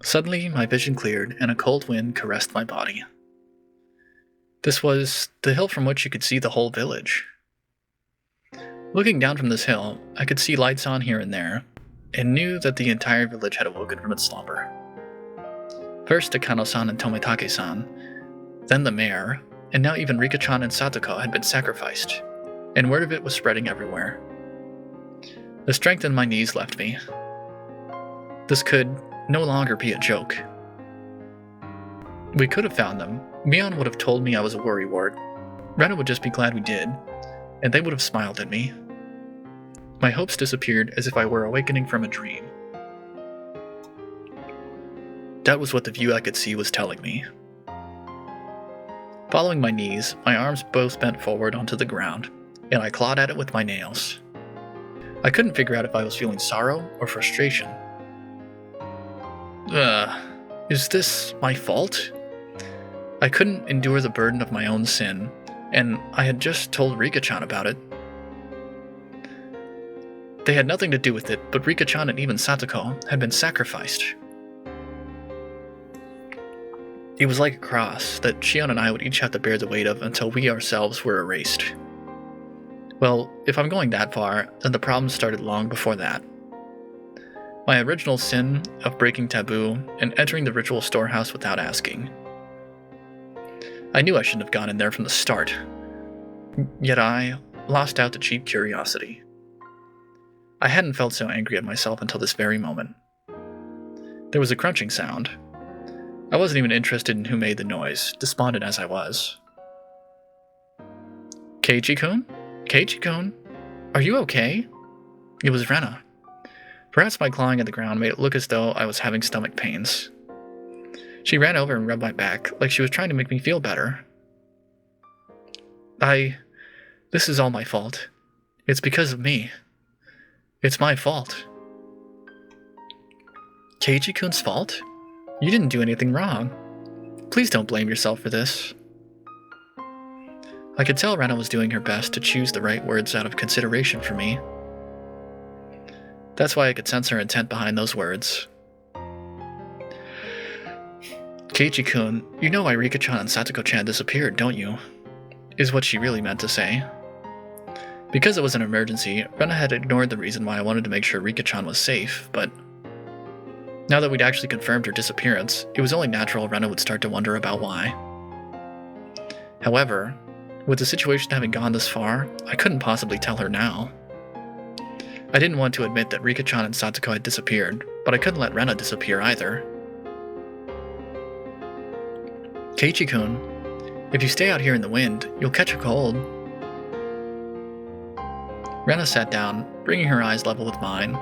Suddenly, my vision cleared and a cold wind caressed my body. This was the hill from which you could see the whole village. Looking down from this hill, I could see lights on here and there, and knew that the entire village had awoken from its slumber. First Takano-san and Tomitake-san, then the mayor, and now even Rika-chan and Satoko had been sacrificed, and word of it was spreading everywhere. The strength in my knees left me. This could no longer be a joke. We could have found them. Mion would have told me I was a worrywart. Rena would just be glad we did, and they would have smiled at me. My hopes disappeared as if I were awakening from a dream. That was what the view I could see was telling me. Following my knees, my arms both bent forward onto the ground, and I clawed at it with my nails. I couldn't figure out if I was feeling sorrow or frustration. Is this my fault? I couldn't endure the burden of my own sin, and I had just told Rika-chan about it. They had nothing to do with it, but Rika-chan and even Satoko had been sacrificed. It was like a cross that Shion and I would each have to bear the weight of until we ourselves were erased. Well, if I'm going that far, then the problem started long before that. My original sin of breaking taboo and entering the ritual storehouse without asking. I knew I shouldn't have gone in there from the start. Yet I lost out to cheap curiosity. I hadn't felt so angry at myself until this very moment. There was a crunching sound. I wasn't even interested in who made the noise, despondent as I was. Keiichi-kun? Keiichi-kun? Are you okay? It was Rena. Perhaps my clawing at the ground made it look as though I was having stomach pains. She ran over and rubbed my back, like she was trying to make me feel better. This is all my fault. It's because of me. It's my fault. Keiichi-kun's fault? You didn't do anything wrong. Please don't blame yourself for this. I could tell Rena was doing her best to choose the right words out of consideration for me. That's why I could sense her intent behind those words. Keiichi-kun, you know why Rika-chan and Satoko-chan disappeared, don't you? Is what she really meant to say. Because it was an emergency, Rena had ignored the reason why I wanted to make sure Rika-chan was safe, but now that we'd actually confirmed her disappearance, it was only natural Rena would start to wonder about why. However, with the situation having gone this far, I couldn't possibly tell her now. I didn't want to admit that Rika-chan and Satoko had disappeared, but I couldn't let Rena disappear either. Keiichi-kun, if you stay out here in the wind, you'll catch a cold. Rena sat down, bringing her eyes level with mine.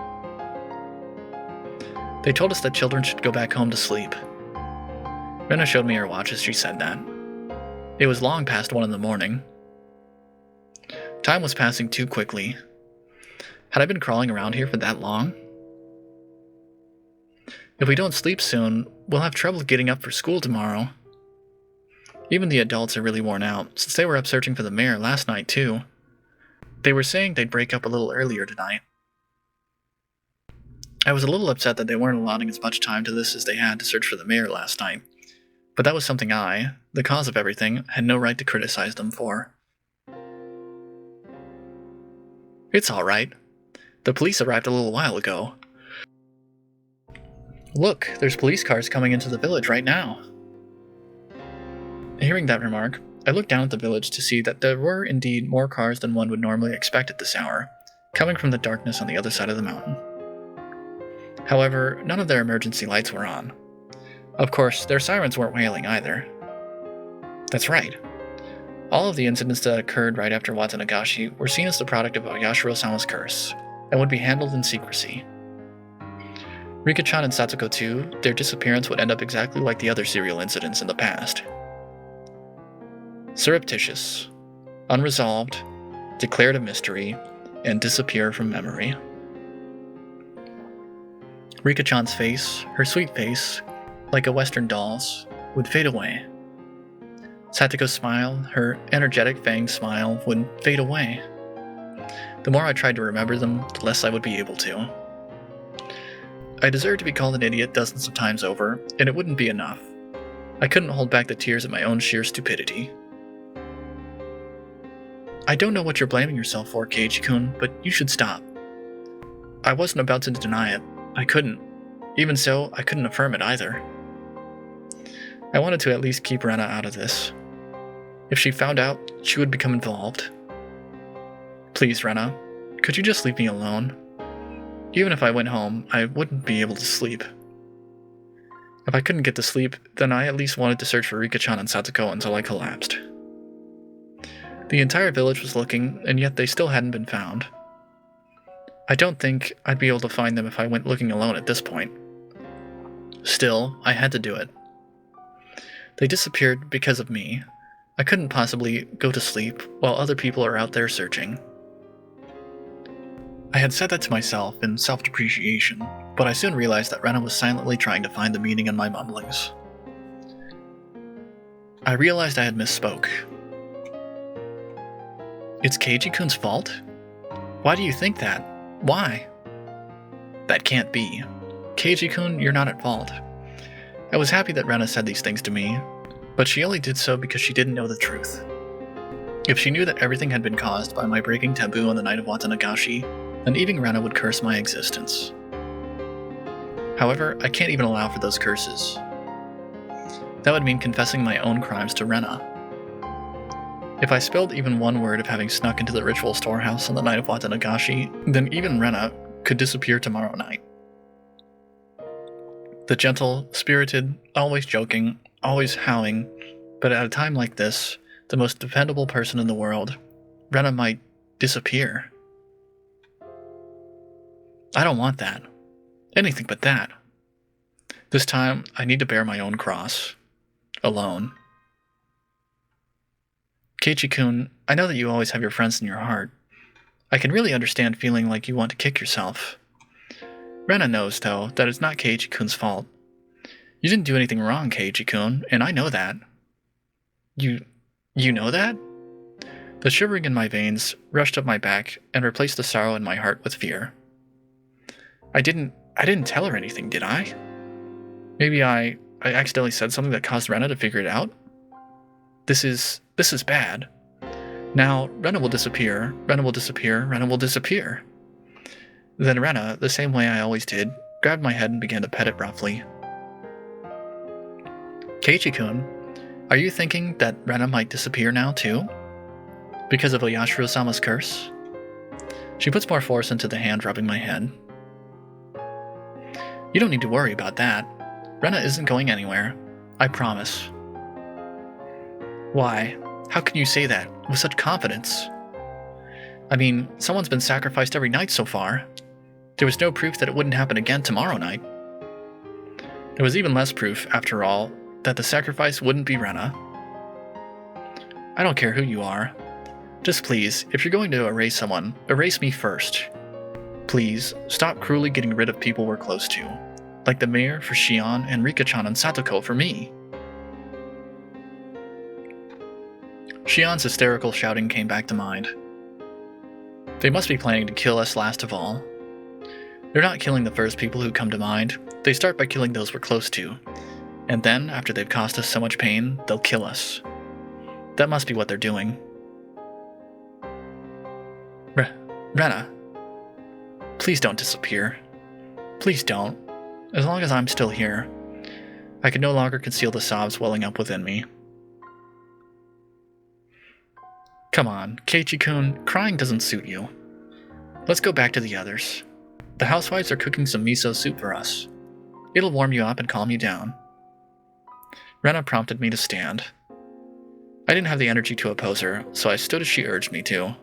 They told us that children should go back home to sleep. Rena showed me her watch as she said that. It was long past 1 in the morning. Time was passing too quickly. Had I been crawling around here for that long? If we don't sleep soon, we'll have trouble getting up for school tomorrow. Even the adults are really worn out, since they were up searching for the mayor last night too. They were saying they'd break up a little earlier tonight. I was a little upset that they weren't allotting as much time to this as they had to search for the mayor last night, but that was something I, the cause of everything, had no right to criticize them for. It's alright. The police arrived a little while ago. Look, there's police cars coming into the village right now. Hearing that remark, I looked down at the village to see that there were indeed more cars than one would normally expect at this hour, coming from the darkness on the other side of the mountain. However, none of their emergency lights were on. Of course, their sirens weren't wailing either. That's right. All of the incidents that occurred right after Watanagashi were seen as the product of Yashiro-sama's curse, and would be handled in secrecy. Rika-chan and Satoko too, their disappearance would end up exactly like the other serial incidents in the past. Surreptitious, unresolved, declared a mystery, and disappear from memory. Rika-chan's face, her sweet face, like a Western doll's, would fade away. Satoko's smile, her energetic fanged smile, would fade away. The more I tried to remember them, the less I would be able to. I deserved to be called an idiot dozens of times over, and it wouldn't be enough. I couldn't hold back the tears at my own sheer stupidity. I don't know what you're blaming yourself for, Keiichi-kun, but you should stop. I wasn't about to deny it. I couldn't. Even so, I couldn't affirm it either. I wanted to at least keep Rena out of this. If she found out, she would become involved. Please, Rena, could you just leave me alone? Even if I went home, I wouldn't be able to sleep. If I couldn't get to sleep, then I at least wanted to search for Rika-chan and Satoko until I collapsed. The entire village was looking, and yet they still hadn't been found. I don't think I'd be able to find them if I went looking alone at this point. Still, I had to do it. They disappeared because of me. I couldn't possibly go to sleep while other people are out there searching. I had said that to myself in self-depreciation, but I soon realized that Rena was silently trying to find the meaning in my mumblings. I realized I had misspoke. It's Keiichi-kun's fault? Why do you think that? Why? That can't be. Keiichi-kun, you're not at fault. I was happy that Rena said these things to me, but she only did so because she didn't know the truth. If she knew that everything had been caused by my breaking taboo on the night of Watanagashi, then even Rena would curse my existence. However, I can't even allow for those curses. That would mean confessing my own crimes to Rena. If I spilled even one word of having snuck into the ritual storehouse on the night of Watanagashi, then even Rena could disappear tomorrow night. The gentle, spirited, always joking, always howling, but at a time like this, the most dependable person in the world, Rena might disappear. I don't want that. Anything but that. This time, I need to bear my own cross. Alone. Keiichi-kun, I know that you always have your friends in your heart. I can really understand feeling like you want to kick yourself. Rena knows, though, that it's not Keiichi-kun's fault. You didn't do anything wrong, Keiichi-kun, and I know that. You know that? The shivering in my veins rushed up my back and replaced the sorrow in my heart with fear. I didn't tell her anything, did I? Maybe I accidentally said something that caused Rena to figure it out? This is bad. Now, Rena will disappear, Rena will disappear, Rena will disappear. Then Rena, the same way I always did, grabbed my head and began to pet it roughly. Keiichi-kun, are you thinking that Rena might disappear now, too? Because of Oyashiro-sama's curse? She puts more force into the hand rubbing my head. You don't need to worry about that. Rena isn't going anywhere. I promise. Why? How can you say that with such confidence? I mean, someone's been sacrificed every night so far. There was no proof that it wouldn't happen again tomorrow night. There was even less proof, after all, that the sacrifice wouldn't be Rena. I don't care who you are. Just please, if you're going to erase someone, erase me first. Please, stop cruelly getting rid of people we're close to, like the mayor for Shion and Rika-chan and Satoko for me. Shion's hysterical shouting came back to mind. They must be planning to kill us last of all. They're not killing the first people who come to mind. They start by killing those we're close to. And then, after they've caused us so much pain, they'll kill us. That must be what they're doing. Rena. Please don't disappear. Please don't. As long as I'm still here. I can no longer conceal the sobs welling up within me. Come on, Keiichi-kun, crying doesn't suit you. Let's go back to the others. The housewives are cooking some miso soup for us. It'll warm you up and calm you down. Rena prompted me to stand. I didn't have the energy to oppose her, so I stood as she urged me to.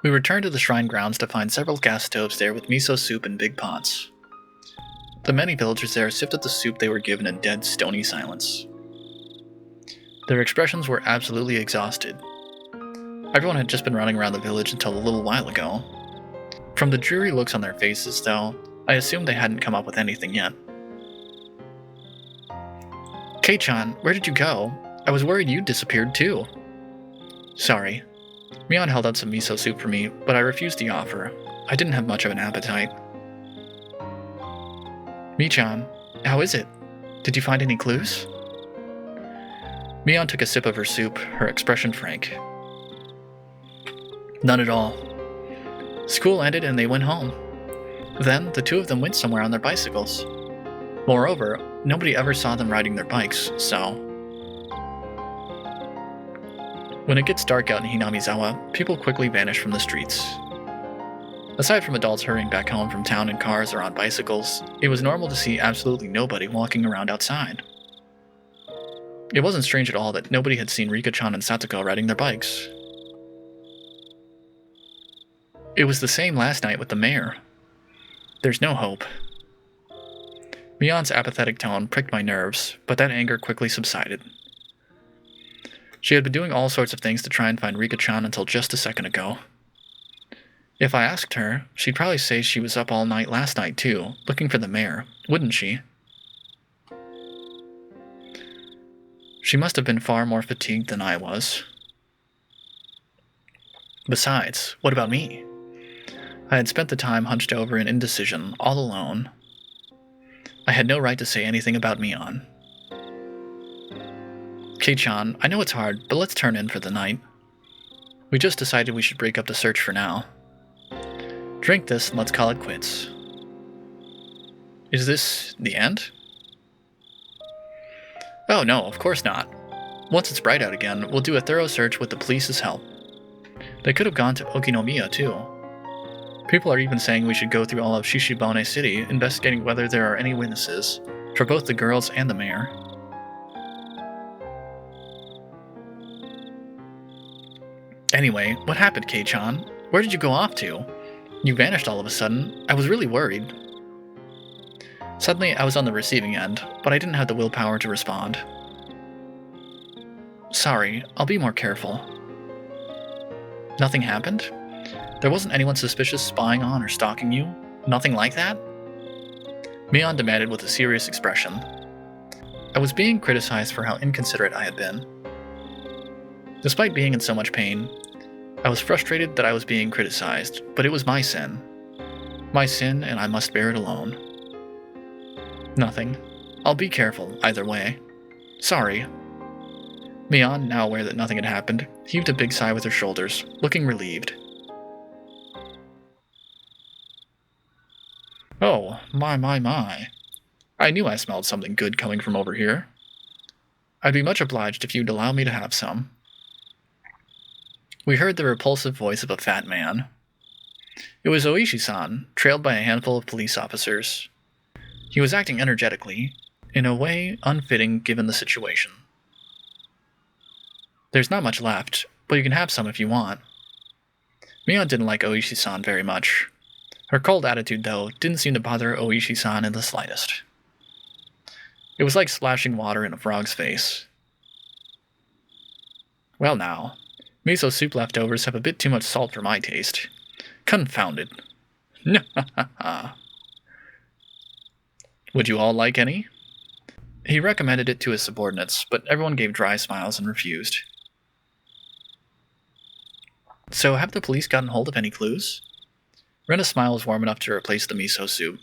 We returned to the shrine grounds to find several gas stoves there with miso soup in big pots. The many villagers there sifted the soup they were given in dead, stony silence. Their expressions were absolutely exhausted. Everyone had just been running around the village until a little while ago. From the dreary looks on their faces, though, I assumed they hadn't come up with anything yet. Kei-chan, where did you go? I was worried you'd disappeared too. Sorry. Mion held out some miso soup for me, but I refused the offer. I didn't have much of an appetite. Mi-chan, how is it? Did you find any clues? Mion took a sip of her soup, her expression frank. None at all. School ended and they went home. Then, the two of them went somewhere on their bicycles. Moreover, nobody ever saw them riding their bikes, so... When it gets dark out in Hinamizawa, people quickly vanish from the streets. Aside from adults hurrying back home from town in cars or on bicycles, it was normal to see absolutely nobody walking around outside. It wasn't strange at all that nobody had seen Rika-chan and Satoko riding their bikes. It was the same last night with the mayor. There's no hope. Mion's apathetic tone pricked my nerves, but that anger quickly subsided. She had been doing all sorts of things to try and find Rika-chan until just a second ago. If I asked her, she'd probably say she was up all night last night too, looking for the mayor, wouldn't she? She must have been far more fatigued than I was. Besides, what about me? I had spent the time hunched over in indecision, all alone. I had no right to say anything about Mion. Kei-chan, I know it's hard, but let's turn in for the night. We just decided we should break up the search for now. Drink this and let's call it quits. Is this the end? Oh no, of course not. Once it's bright out again, we'll do a thorough search with the police's help. They could have gone to Okinomiya too. People are even saying we should go through all of Shishibone City, investigating whether there are any witnesses, for both the girls and the mayor. Anyway, what happened, Kei-chan? Where did you go off to? You vanished all of a sudden. I was really worried. Suddenly, I was on the receiving end, but I didn't have the willpower to respond. Sorry, I'll be more careful. Nothing happened? There wasn't anyone suspicious spying on or stalking you? Nothing like that? Mion demanded with a serious expression. I was being criticized for how inconsiderate I had been. Despite being in so much pain, I was frustrated that I was being criticized, but it was my sin. My sin, and I must bear it alone. Nothing. I'll be careful, either way. Sorry. Mion, now aware that nothing had happened, heaved a big sigh with her shoulders, looking relieved. Oh, my. I knew I smelled something good coming from over here. I'd be much obliged if you'd allow me to have some. We heard the repulsive voice of a fat man. It was Oishi-san, trailed by a handful of police officers. He was acting energetically, in a way unfitting given the situation. There's not much left, but you can have some if you want. Mion didn't like Oishi-san very much. Her cold attitude, though, didn't seem to bother Oishi-san in the slightest. It was like splashing water in a frog's face. Well now, miso soup leftovers have a bit too much salt for my taste. Confounded. Would you all like any? He recommended it to his subordinates, but everyone gave dry smiles and refused. So have the police gotten hold of any clues? Rena's smile was warm enough to replace the miso soup.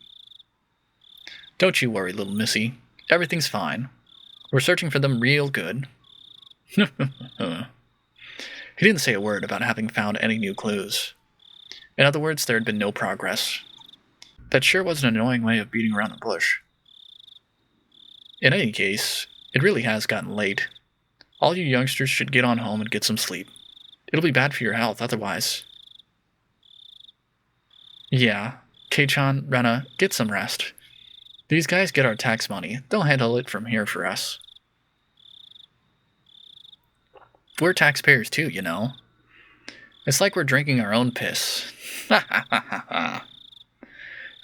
Don't you worry, little missy. Everything's fine. We're searching for them real good. He didn't say a word about having found any new clues. In other words, there had been no progress. That sure was an annoying way of beating around the bush. In any case, it really has gotten late. All you youngsters should get on home and get some sleep. It'll be bad for your health otherwise. Yeah, Kei-chan, Rena, get some rest. These guys get our tax money. They'll handle it from here for us. We're taxpayers too, you know. It's like we're drinking our own piss. I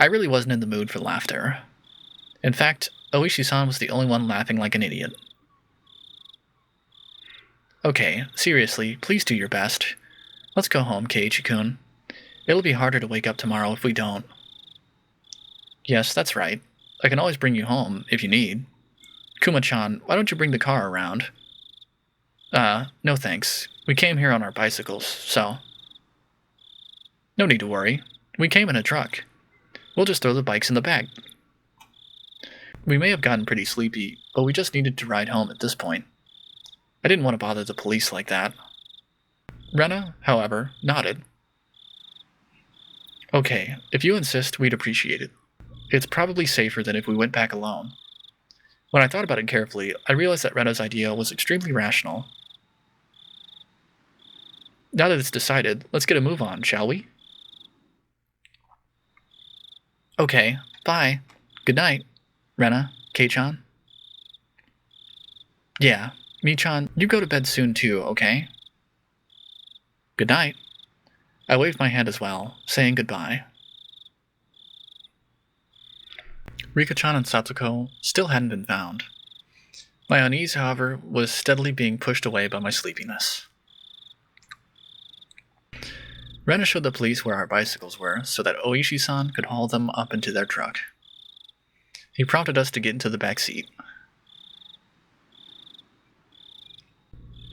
really wasn't in the mood for laughter. In fact, Oishi-san was the only one laughing like an idiot. Okay, seriously, please do your best. Let's go home, Keiichi-kun. It'll be harder to wake up tomorrow if we don't. Yes, that's right. I can always bring you home, if you need. Kuma-chan, why don't you bring the car around? No thanks. We came here on our bicycles, so... No need to worry. We came in a truck. We'll just throw the bikes in the back. We may have gotten pretty sleepy, but we just needed to ride home at this point. I didn't want to bother the police like that. Rena, however, nodded. Okay, if you insist, we'd appreciate it. It's probably safer than if we went back alone. When I thought about it carefully, I realized that Rena's idea was extremely rational. Now that it's decided, let's get a move on, shall we? Okay, bye. Good night, Rena, Kei-chan. Yeah, Mi-chan, you go to bed soon too, okay? Good night. I waved my hand as well, saying goodbye. Rika-chan and Satsuko still hadn't been found. My unease, however, was steadily being pushed away by my sleepiness. Rena showed the police where our bicycles were, so that Oishi-san could haul them up into their truck. He prompted us to get into the back seat.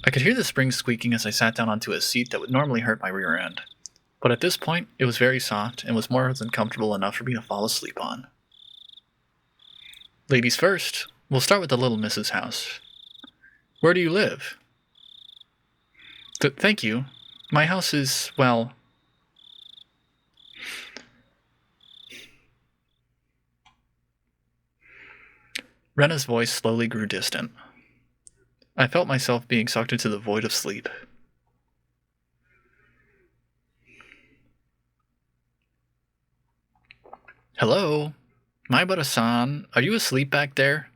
I could hear the springs squeaking as I sat down onto a seat that would normally hurt my rear end, but at this point it was very soft and was more than comfortable enough for me to fall asleep on. Ladies first, we'll start with the little Mrs. house. Where do you live? Thank you. My house is, well... Rena's voice slowly grew distant. I felt myself being sucked into the void of sleep. Hello? Maibara-san, are you asleep back there?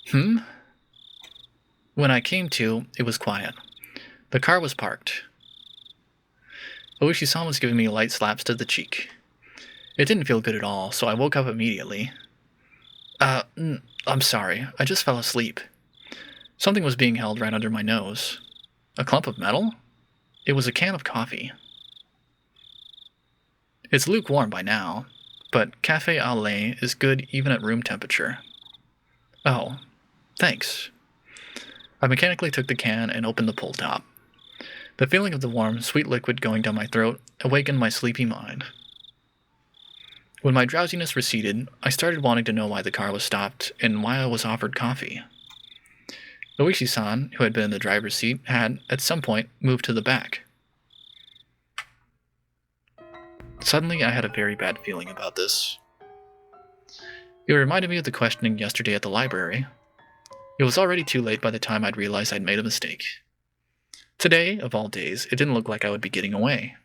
Hmm? When I came to, it was quiet. The car was parked. Oishi-san was giving me light slaps to the cheek. It didn't feel good at all, so I woke up immediately. I'm sorry, I just fell asleep. Something was being held right under my nose. A clump of metal? It was a can of coffee. It's lukewarm by now, but cafe au lait is good even at room temperature. Oh, thanks. I mechanically took the can and opened the pull top. The feeling of the warm, sweet liquid going down my throat awakened my sleepy mind. When my drowsiness receded, I started wanting to know why the car was stopped and why I was offered coffee. Oishi-san, who had been in the driver's seat, had, at some point, moved to the back. Suddenly, I had a very bad feeling about this. It reminded me of the questioning yesterday at the library. It was already too late by the time I'd realized I'd made a mistake. Today, of all days, it didn't look like I would be getting away.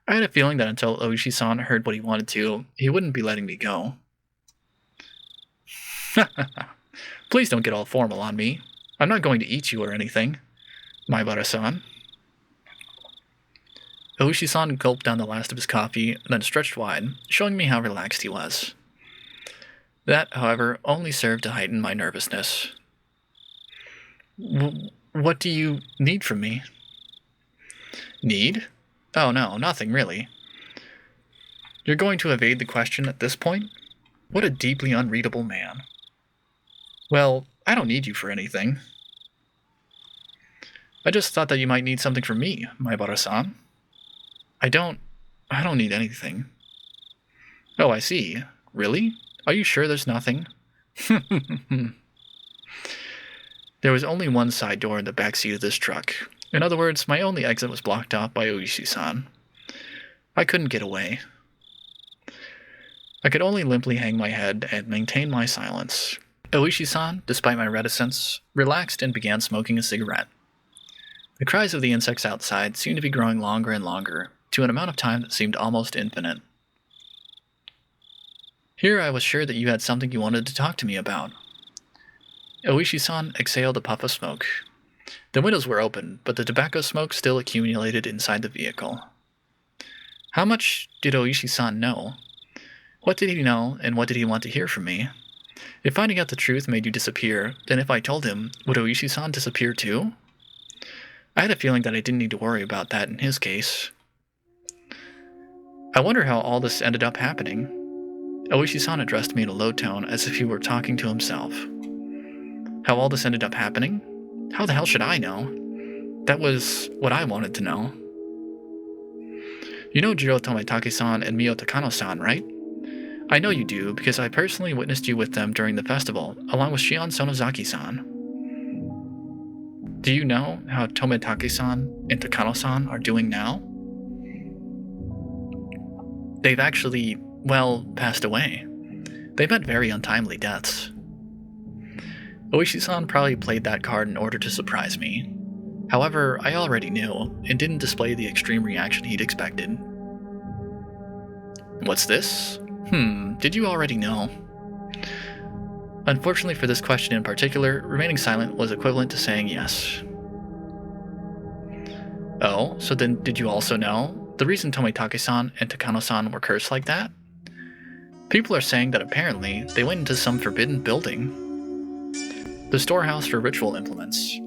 I had a feeling that until Oishi-san heard what he wanted to, he wouldn't be letting me go. Please don't get all formal on me. I'm not going to eat you or anything. Maibara-san. Oishi-san gulped down the last of his coffee and then stretched wide, showing me how relaxed he was. That, however, only served to heighten my nervousness. What do you need from me? Need? Oh no, nothing really. You're going to evade the question at this point? What a deeply unreadable man. Well, I don't need you for anything. I just thought that you might need something from me, Maibara-san. I don't need anything. Oh, I see. Really? Are you sure there's nothing? There was only one side door in the back seat of this truck. In other words, my only exit was blocked off by Oishi-san. I couldn't get away. I could only limply hang my head and maintain my silence. Oishi-san, despite my reticence, relaxed and began smoking a cigarette. The cries of the insects outside seemed to be growing longer and longer, to an amount of time that seemed almost infinite. Here I was sure that you had something you wanted to talk to me about. Oishi-san exhaled a puff of smoke. The windows were open, but the tobacco smoke still accumulated inside the vehicle. How much did Oishi-san know? What did he know, and what did he want to hear from me? If finding out the truth made you disappear, then if I told him, would Oishi-san disappear too? I had a feeling that I didn't need to worry about that in his case. I wonder how all this ended up happening. Oishi-san addressed me in a low tone as if he were talking to himself. How all this ended up happening? How the hell should I know? That was what I wanted to know. You know Jiro Tomitake-san and Mio Takano-san, right? I know you do, because I personally witnessed you with them during the festival, along with Shion Sonozaki-san. Do you know how Tomitake-san and Takano-san are doing now? They've actually, passed away. They met very untimely deaths. Oishi-san probably played that card in order to surprise me. However, I already knew, and didn't display the extreme reaction he'd expected. What's this? Did you already know? Unfortunately for this question in particular, remaining silent was equivalent to saying yes. Oh, so then did you also know the reason Tomitake-san and Takano-san were cursed like that? People are saying that apparently they went into some forbidden building. The storehouse for ritual implements.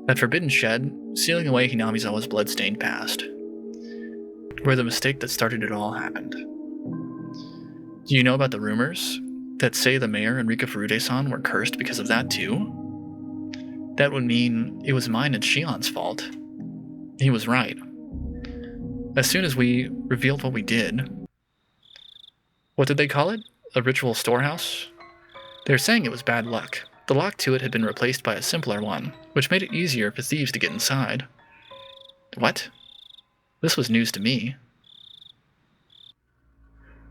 That forbidden shed, sealing away Hinamizawa's blood-stained past. Where the mistake that started it all happened. Do you know about the rumors that say the mayor and Rika Furude-san were cursed because of that too? That would mean it was mine and Shion's fault. He was right. As soon as we revealed what we did... What did they call it? A ritual storehouse? They're saying it was bad luck. The lock to it had been replaced by a simpler one, which made it easier for thieves to get inside. What? This was news to me.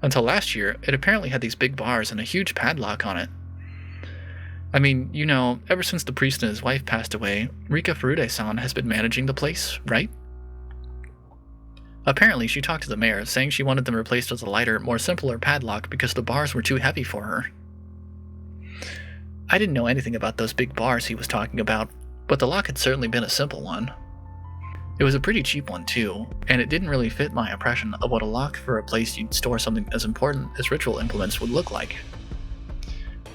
Until last year, it apparently had these big bars and a huge padlock on it. I mean, you know, ever since the priest and his wife passed away, Rika Furude-san has been managing the place, right? Apparently, she talked to the mayor, saying she wanted them replaced with a lighter, more simpler padlock because the bars were too heavy for her. I didn't know anything about those big bars he was talking about, but the lock had certainly been a simple one. It was a pretty cheap one too, and it didn't really fit my impression of what a lock for a place you'd store something as important as ritual implements would look like.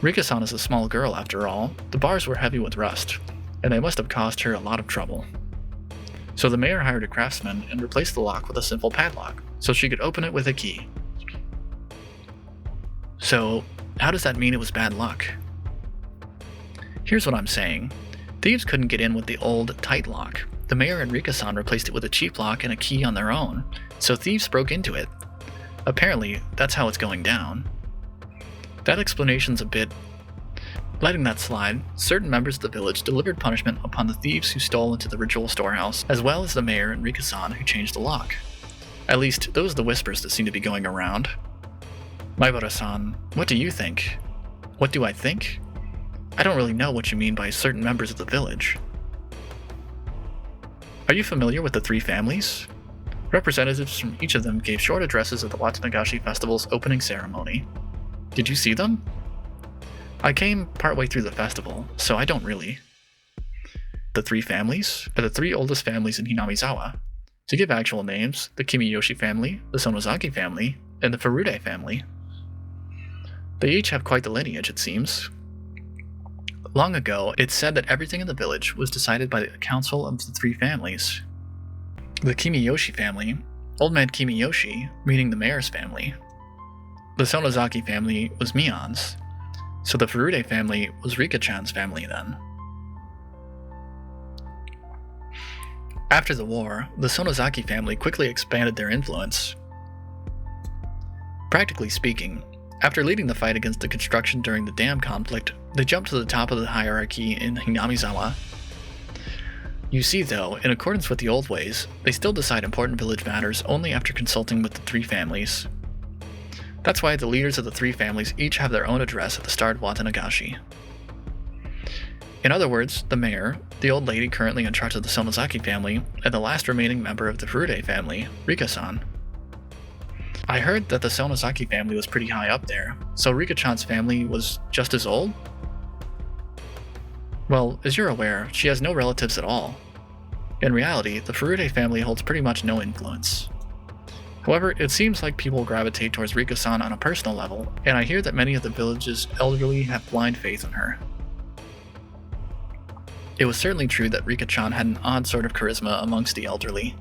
Rika-san is a small girl after all. The bars were heavy with rust, and they must have caused her a lot of trouble. So the mayor hired a craftsman and replaced the lock with a simple padlock, so she could open it with a key. So, how does that mean it was bad luck? Here's what I'm saying. Thieves couldn't get in with the old, tight lock. The mayor and Rika-san replaced it with a cheap lock and a key on their own, so thieves broke into it. Apparently, that's how it's going down. That explanation's a bit... Letting that slide, certain members of the village delivered punishment upon the thieves who stole into the ritual storehouse, as well as the mayor and Rika-san who changed the lock. At least, those are the whispers that seem to be going around. Maibara-san, what do you think? What do I think? I don't really know what you mean by certain members of the village. Are you familiar with the three families? Representatives from each of them gave short addresses at the Watanagashi festival's opening ceremony. Did you see them? I came partway through the festival, so I don't really. The three families are the three oldest families in Hinamizawa. To give actual names, the Kimiyoshi family, the Sonozaki family, and the Furude family. They each have quite the lineage, it seems. Long ago, it's said that everything in the village was decided by the council of the three families. The Kimiyoshi family, Old Man Kimiyoshi, meaning the mayor's family. The Sonozaki family was Mion's, so the Furude family was Rika-chan's family then. After the war, the Sonozaki family quickly expanded their influence. Practically speaking, after leading the fight against the construction during the dam conflict, they jumped to the top of the hierarchy in Hinamizawa. You see though, in accordance with the old ways, they still decide important village matters only after consulting with the three families. That's why the leaders of the three families each have their own address at the start of Watanagashi. In other words, the mayor, the old lady currently in charge of the Sonozaki family, and the last remaining member of the Furude family, Rika-san. I heard that the Sonozaki family was pretty high up there, so Rika-chan's family was just as old? Well, as you're aware, she has no relatives at all. In reality, the Furude family holds pretty much no influence. However, it seems like people gravitate towards Rika-san on a personal level, and I hear that many of the village's elderly have blind faith in her. It was certainly true that Rika-chan had an odd sort of charisma amongst the elderly.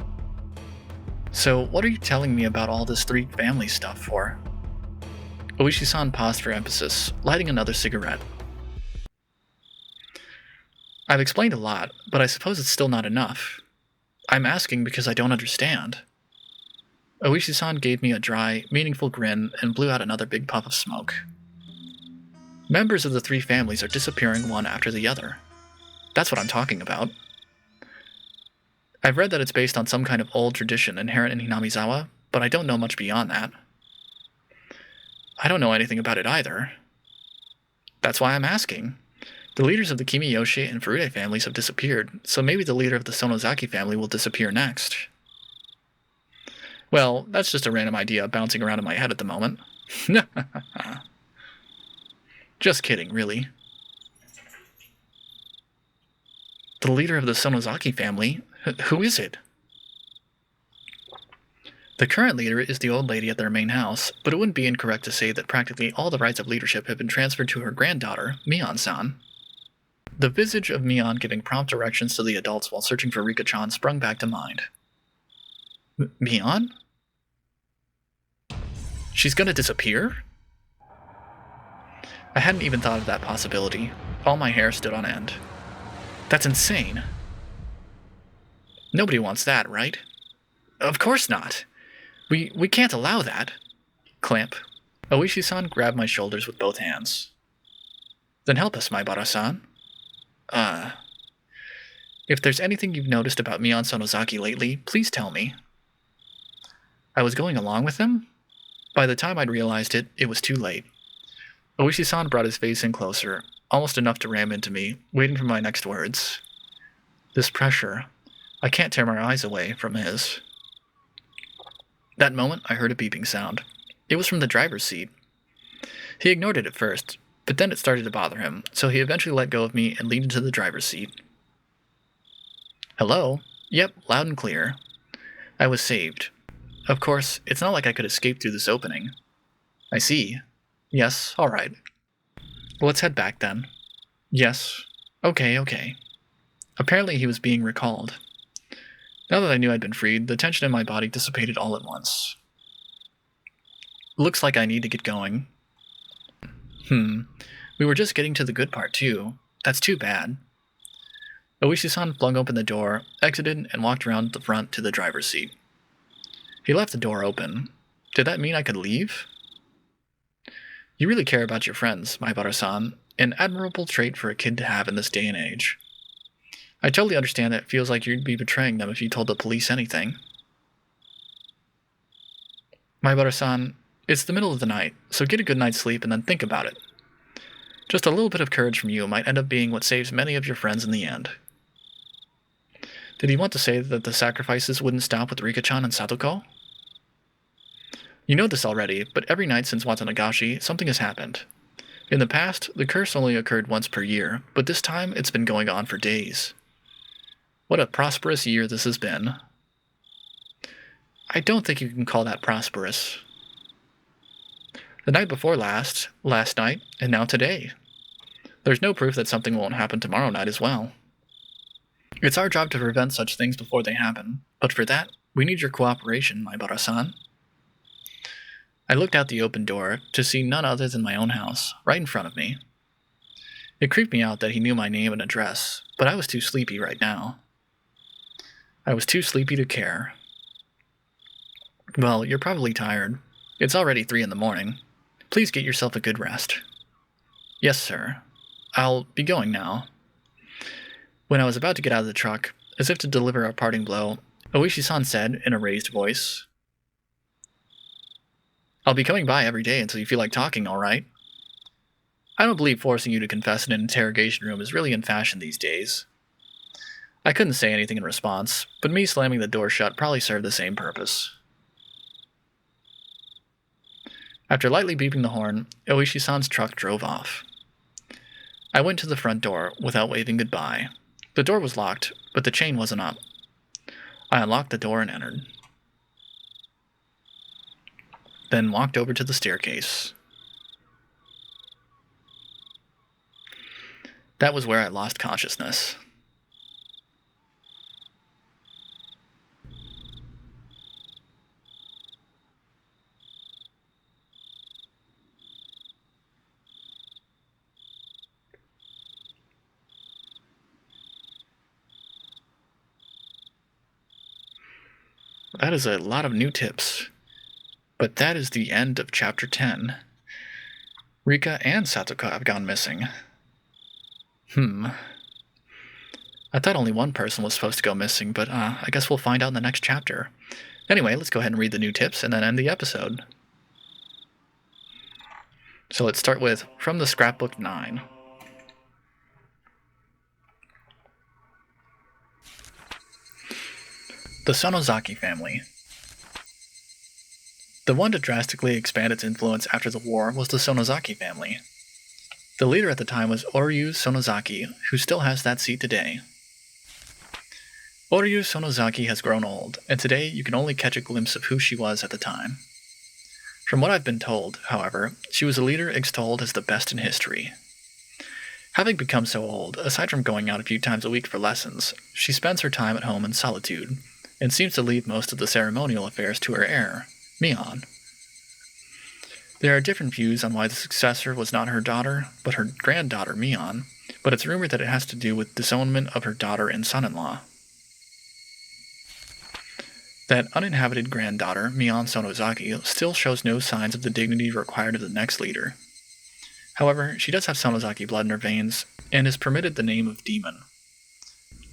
So, what are you telling me about all this three family stuff for? Oishi-san paused for emphasis, lighting another cigarette. I've explained a lot, but I suppose it's still not enough. I'm asking because I don't understand. Oishi-san gave me a dry, meaningful grin and blew out another big puff of smoke. Members of the three families are disappearing one after the other. That's what I'm talking about. I've read that it's based on some kind of old tradition inherent in Hinamizawa, but I don't know much beyond that. I don't know anything about it either. That's why I'm asking. The leaders of the Kimiyoshi and Furude families have disappeared, so maybe the leader of the Sonozaki family will disappear next. Well, that's just a random idea bouncing around in my head at the moment. Just kidding, really. The leader of the Sonozaki family? Who is it? The current leader is the old lady at their main house, but it wouldn't be incorrect to say that practically all the rights of leadership have been transferred to her granddaughter, Mion-san. The visage of Mion giving prompt directions to the adults while searching for Rika-chan sprung back to mind. Mion? She's gonna disappear? I hadn't even thought of that possibility. All my hair stood on end. That's insane. Nobody wants that, right? Of course not. We can't allow that. Clamp. Oishi-san grabbed my shoulders with both hands. Then help us, Maibara-san. If there's anything you've noticed about Mion Sonozaki lately, please tell me. I was going along with them? By the time I'd realized it, it was too late. Oishi-san brought his face in closer, almost enough to ram into me, waiting for my next words. This pressure, I can't tear my eyes away from his. That moment, I heard a beeping sound. It was from the driver's seat. He ignored it at first, but then it started to bother him, so he eventually let go of me and leaned into the driver's seat. Hello? Yep, loud and clear. I was saved. Of course, it's not like I could escape through this opening. I see. Yes, alright. Let's head back then. Yes. Okay. Apparently he was being recalled. Now that I knew I'd been freed, the tension in my body dissipated all at once. Looks like I need to get going. We were just getting to the good part, too. That's too bad. Oishi-san flung open the door, exited, and walked around the front to the driver's seat. He left the door open. Did that mean I could leave? You really care about your friends, Maibara-san. An admirable trait for a kid to have in this day and age. I totally understand that it feels like you'd be betraying them if you told the police anything. Maibara-san, it's the middle of the night, so get a good night's sleep and then think about it. Just a little bit of courage from you might end up being what saves many of your friends in the end. Did he want to say that the sacrifices wouldn't stop with Rika-chan and Satoko? You know this already, but every night since Watanagashi, something has happened. In the past, the curse only occurred once per year, but this time it's been going on for days. What a prosperous year this has been. I don't think you can call that prosperous. The night before last night, and now today. There's no proof that something won't happen tomorrow night as well. It's our job to prevent such things before they happen, but for that, we need your cooperation, Maibara-san. I looked out the open door to see none other than my own house, right in front of me. It creeped me out that he knew my name and address, but I was too sleepy right now. I was too sleepy to care. Well, you're probably tired. It's already 3 in the morning. Please get yourself a good rest. Yes, sir. I'll be going now. When I was about to get out of the truck, as if to deliver a parting blow, Oishi-san said in a raised voice, I'll be coming by every day until you feel like talking, all right? I don't believe forcing you to confess in an interrogation room is really in fashion these days. I couldn't say anything in response, but me slamming the door shut probably served the same purpose. After lightly beeping the horn, Oishi-san's truck drove off. I went to the front door without waving goodbye. The door was locked, but the chain wasn't up. I unlocked the door and entered. Then walked over to the staircase. That was where I lost consciousness. That is a lot of new tips. But that is the end of Chapter 10. Rika and Satoko have gone missing. I thought only one person was supposed to go missing, but I guess we'll find out in the next chapter. Anyway, let's go ahead and read the new tips and then end the episode. So let's start with From the Scrapbook 9. The Sonozaki family. The one to drastically expand its influence after the war was the Sonozaki family. The leader at the time was Oryu Sonozaki, who still has that seat today. Oryu Sonozaki has grown old, and today you can only catch a glimpse of who she was at the time. From what I've been told, however, she was a leader extolled as the best in history. Having become so old, aside from going out a few times a week for lessons, she spends her time at home in solitude, and seems to leave most of the ceremonial affairs to her heir, Mion. There are different views on why the successor was not her daughter, but her granddaughter Mion, but it's rumored that it has to do with disownment of her daughter and son-in-law. That uninhabited granddaughter, Mion Sonozaki, still shows no signs of the dignity required of the next leader. However, she does have Sonozaki blood in her veins, and is permitted the name of Demon.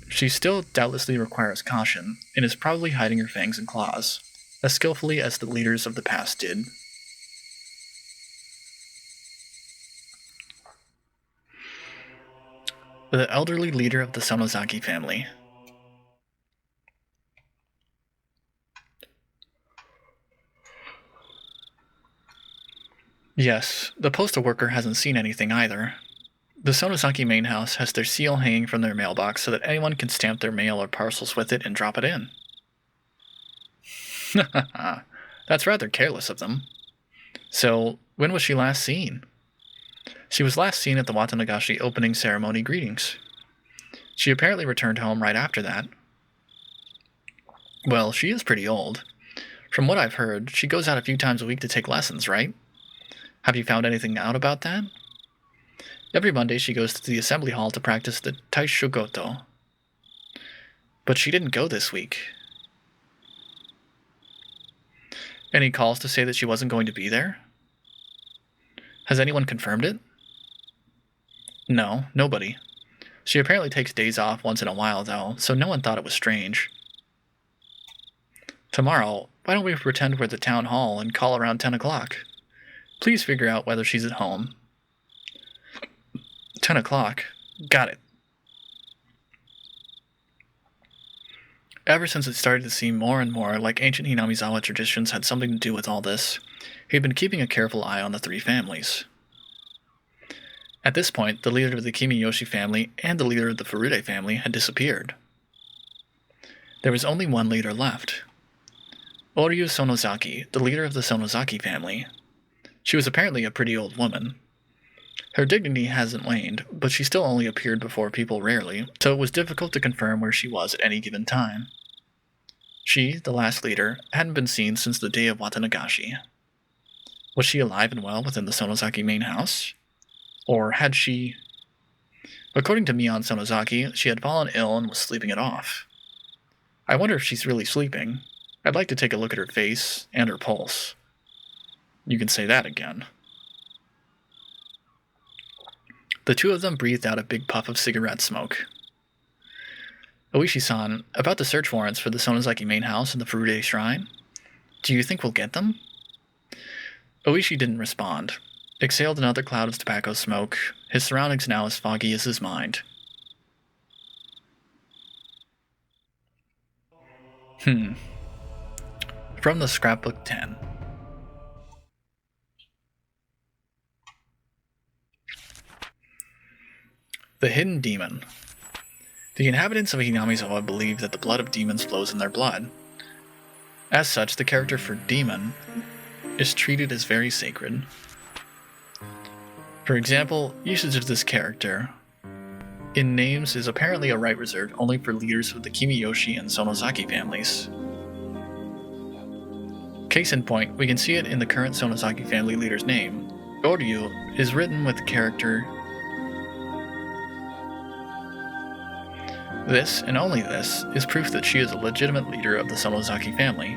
She still doubtlessly requires caution, and is probably hiding her fangs and claws, as skillfully as the leaders of the past did. The elderly leader of the Sonozaki family. Yes, the postal worker hasn't seen anything either. The Sonozaki main house has their seal hanging from their mailbox so that anyone can stamp their mail or parcels with it and drop it in. That's rather careless of them. So, when was she last seen? She was last seen at the Watanagashi opening ceremony greetings. She apparently returned home right after that. Well, she is pretty old. From what I've heard, she goes out a few times a week to take lessons, right? Have you found anything out about that? Every Monday she goes to the assembly hall to practice the Taishogoto. But she didn't go this week. Any calls to say that she wasn't going to be there? Has anyone confirmed it? No, nobody. She apparently takes days off once in a while, though, so no one thought it was strange. Tomorrow, why don't we pretend we're at the town hall and call around 10 o'clock? Please figure out whether she's at home. 10 o'clock. Got it. Ever since it started to seem more and more like ancient Hinamizawa traditions had something to do with all this, he'd been keeping a careful eye on the three families. At this point, the leader of the Kimiyoshi family and the leader of the Furude family had disappeared. There was only one leader left. Oryu Sonozaki, the leader of the Sonozaki family. She was apparently a pretty old woman. Her dignity hasn't waned, but she still only appeared before people rarely, so it was difficult to confirm where she was at any given time. She, the last leader, hadn't been seen since the day of Watanagashi. Was she alive and well within the Sonozaki main house? Or had she... According to Mion Sonozaki, she had fallen ill and was sleeping it off. I wonder if she's really sleeping. I'd like to take a look at her face and her pulse. You can say that again. The two of them breathed out a big puff of cigarette smoke. Oishi-san, about the search warrants for the Sonozaki main house and the Furude shrine, do you think we'll get them? Oishi didn't respond. Exhaled another cloud of tobacco smoke, his surroundings now as foggy as his mind. From the Scrapbook 10. The Hidden Demon. The inhabitants of Hinamizawa believe that the blood of demons flows in their blood. As such, the character for demon is treated as very sacred. For example, usage of this character in names is apparently a right reserved only for leaders of the Kimiyoshi and Sonozaki families. Case in point, we can see it in the current Sonozaki family leader's name. Oryu is written with the character. This, and only this, is proof that she is a legitimate leader of the Sonozaki family.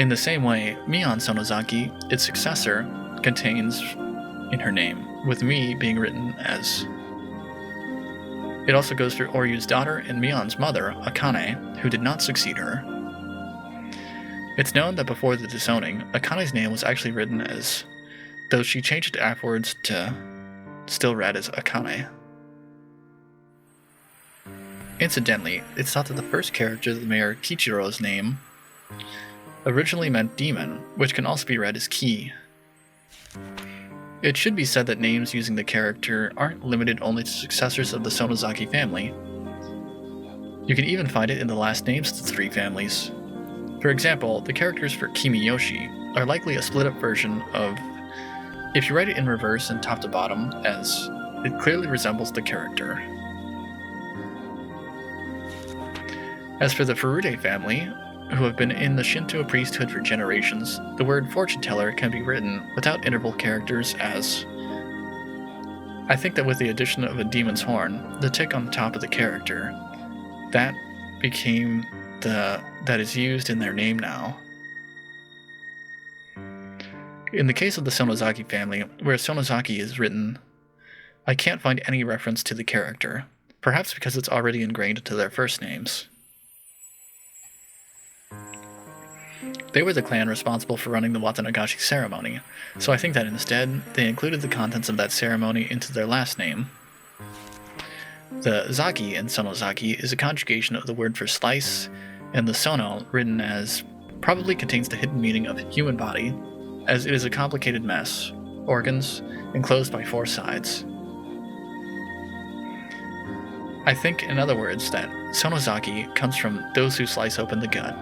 In the same way, Mion Sonozaki, its successor, contains in her name, with Mi being written as. It also goes for Oryu's daughter and Mion's mother, Akane, who did not succeed her. It's known that before the disowning, Akane's name was actually written as, though she changed it afterwards to still read as Akane. Incidentally, it's thought that the first character of the mayor Kichiro's name originally meant demon, which can also be read as Ki. It should be said that names using the character aren't limited only to successors of the Sonozaki family. You can even find it in the last names of the three families. For example, the characters for Kimiyoshi are likely a split-up version of, if you write it in reverse and top to bottom, as it clearly resembles the character. As for the Furude family, who have been in the Shinto priesthood for generations, the word fortune teller can be written without interval characters as. I think that with the addition of a demon's horn, the tick on the top of the character, that became that is used in their name now. In the case of the Sonozaki family, where Sonozaki is written, I can't find any reference to the character, perhaps because it's already ingrained into their first names. They were the clan responsible for running the Watanagashi ceremony, so I think that instead, they included the contents of that ceremony into their last name. The Zaki in Sonozaki is a conjugation of the word for slice, and the Sono, written as, probably contains the hidden meaning of human body, as it is a complicated mess, organs enclosed by 4 sides. I think, in other words, that Sonozaki comes from those who slice open the gut.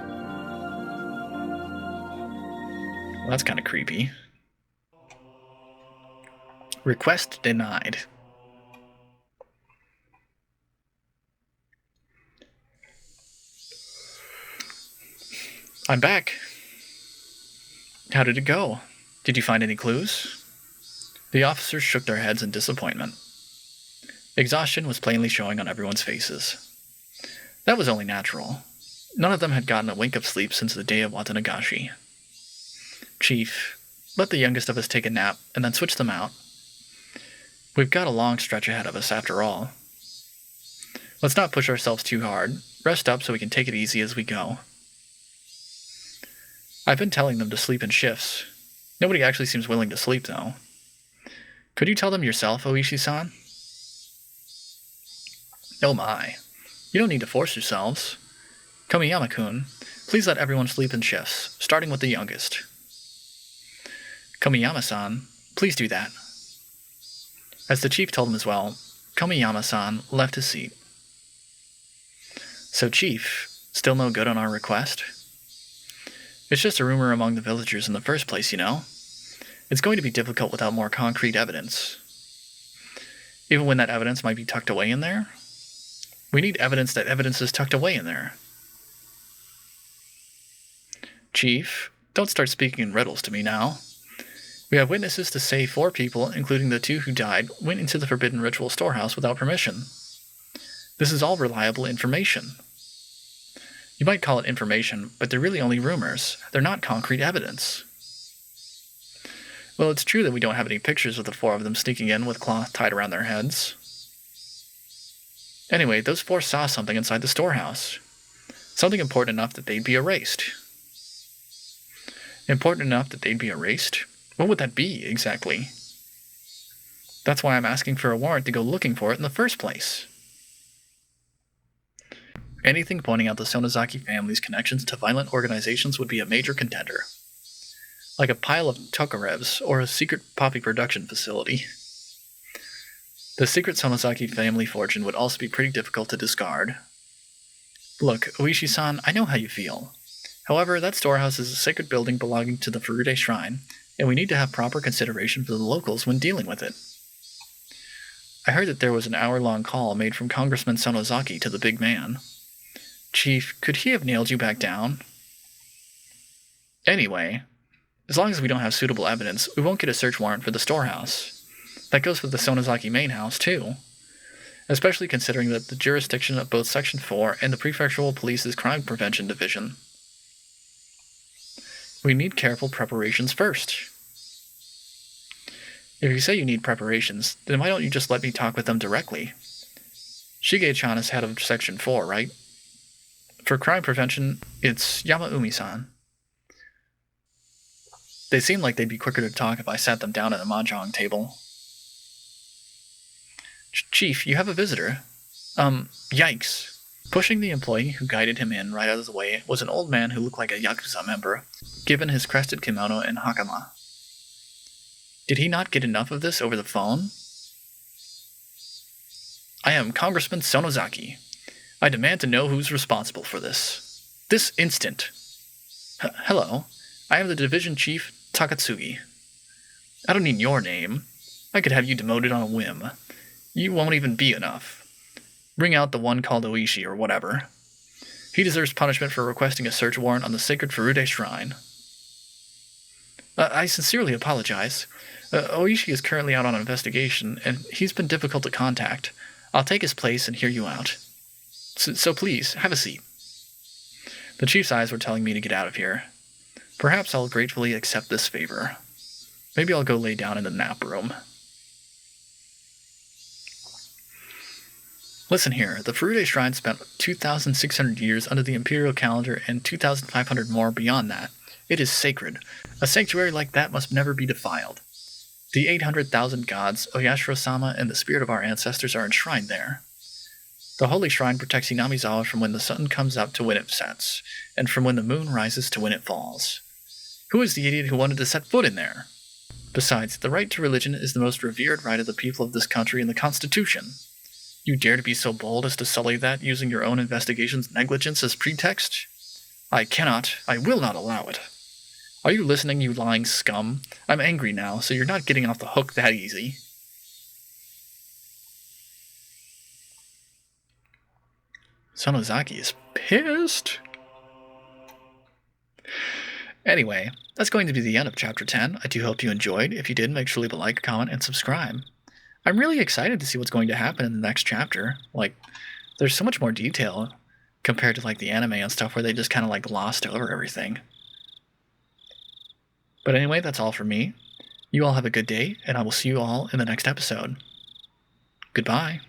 Well, that's kind of creepy. Request denied. I'm back. How did it go? Did you find any clues? The officers shook their heads in disappointment. Exhaustion was plainly showing on everyone's faces. That was only natural. None of them had gotten a wink of sleep since the day of Watanagashi. Chief, let the youngest of us take a nap and then switch them out. We've got a long stretch ahead of us after all. Let's not push ourselves too hard. Rest up so we can take it easy as we go. I've been telling them to sleep in shifts. Nobody actually seems willing to sleep, though. Could you tell them yourself, Oishi-san? Oh my. You don't need to force yourselves. Komiyama-kun, please let everyone sleep in shifts, starting with the youngest. Komiyama-san, please do that. As the chief told him as well, Komiyama-san left his seat. So, Chief, still no good on our request? It's just a rumor among the villagers in the first place, you know. It's going to be difficult without more concrete evidence. Even when that evidence might be tucked away in there? We need evidence that evidence is tucked away in there. Chief, don't start speaking in riddles to me now. We have witnesses to say 4 people, including the 2 who died, went into the Forbidden Ritual storehouse without permission. This is all reliable information. You might call it information, but they're really only rumors. They're not concrete evidence. Well, it's true that we don't have any pictures of the 4 of them sneaking in with cloth tied around their heads. Anyway, those 4 saw something inside the storehouse. Something important enough that they'd be erased. Important enough that they'd be erased? What would that be, exactly? That's why I'm asking for a warrant to go looking for it in the first place. Anything pointing out the Sonozaki family's connections to violent organizations would be a major contender. Like a pile of Tokarevs or a secret poppy production facility. The secret Sonozaki family fortune would also be pretty difficult to discard. Look, Oishi-san, I know how you feel. However, that storehouse is a sacred building belonging to the Furude Shrine, and we need to have proper consideration for the locals when dealing with it. I heard that there was an hour-long call made from Congressman Sonozaki to the big man. Chief, could he have nailed you back down? Anyway, as long as we don't have suitable evidence, we won't get a search warrant for the storehouse. That goes with the Sonozaki main house, too. Especially considering that the jurisdiction of both Section 4 and the Prefectural Police's Crime Prevention Division. We need careful preparations first. If you say you need preparations, then why don't you just let me talk with them directly? Shige-chan is head of Section 4, right? For crime prevention, it's Yamaumi-san. They seem like they'd be quicker to talk if I sat them down at a mahjong table. Chief, you have a visitor. Yikes. Pushing the employee who guided him in right out of the way was an old man who looked like a Yakuza member, given his crested kimono and hakama. Did he not get enough of this over the phone? I am Congressman Sonozaki. I demand to know who's responsible for this. This instant. Hello. I am the Division Chief Takatsugi. I don't need your name. I could have you demoted on a whim. You won't even be enough. Bring out the one called Oishi or whatever. He deserves punishment for requesting a search warrant on the sacred Furude Shrine. I sincerely apologize. Oishi is currently out on investigation, and he's been difficult to contact. I'll take his place and hear you out. So please, have a seat. The chief's eyes were telling me to get out of here. Perhaps I'll gratefully accept this favor. Maybe I'll go lay down in the nap room. Listen here, the Furude Shrine spent 2,600 years under the imperial calendar and 2,500 more beyond that. It is sacred. A sanctuary like that must never be defiled. The 800,000 gods, Oyashiro-sama, and the spirit of our ancestors are enshrined there. The holy shrine protects Hinamizawa from when the sun comes up to when it sets, and from when the moon rises to when it falls. Who is the idiot who wanted to set foot in there? Besides, the right to religion is the most revered right of the people of this country in the Constitution. You dare to be so bold as to sully that using your own investigation's negligence as pretext? I will not allow it. Are you listening, you lying scum? I'm angry now, so you're not getting off the hook that easy. Sonozaki is pissed. Anyway, that's going to be the end of Chapter 10. I do hope you enjoyed. If you did, make sure to leave a like, comment, and subscribe. I'm really excited to see what's going to happen in the next chapter. Like, there's so much more detail compared to, like, the anime and stuff where they just kind of, like, glossed over everything. But anyway, that's all for me. You all have a good day, and I will see you all in the next episode. Goodbye.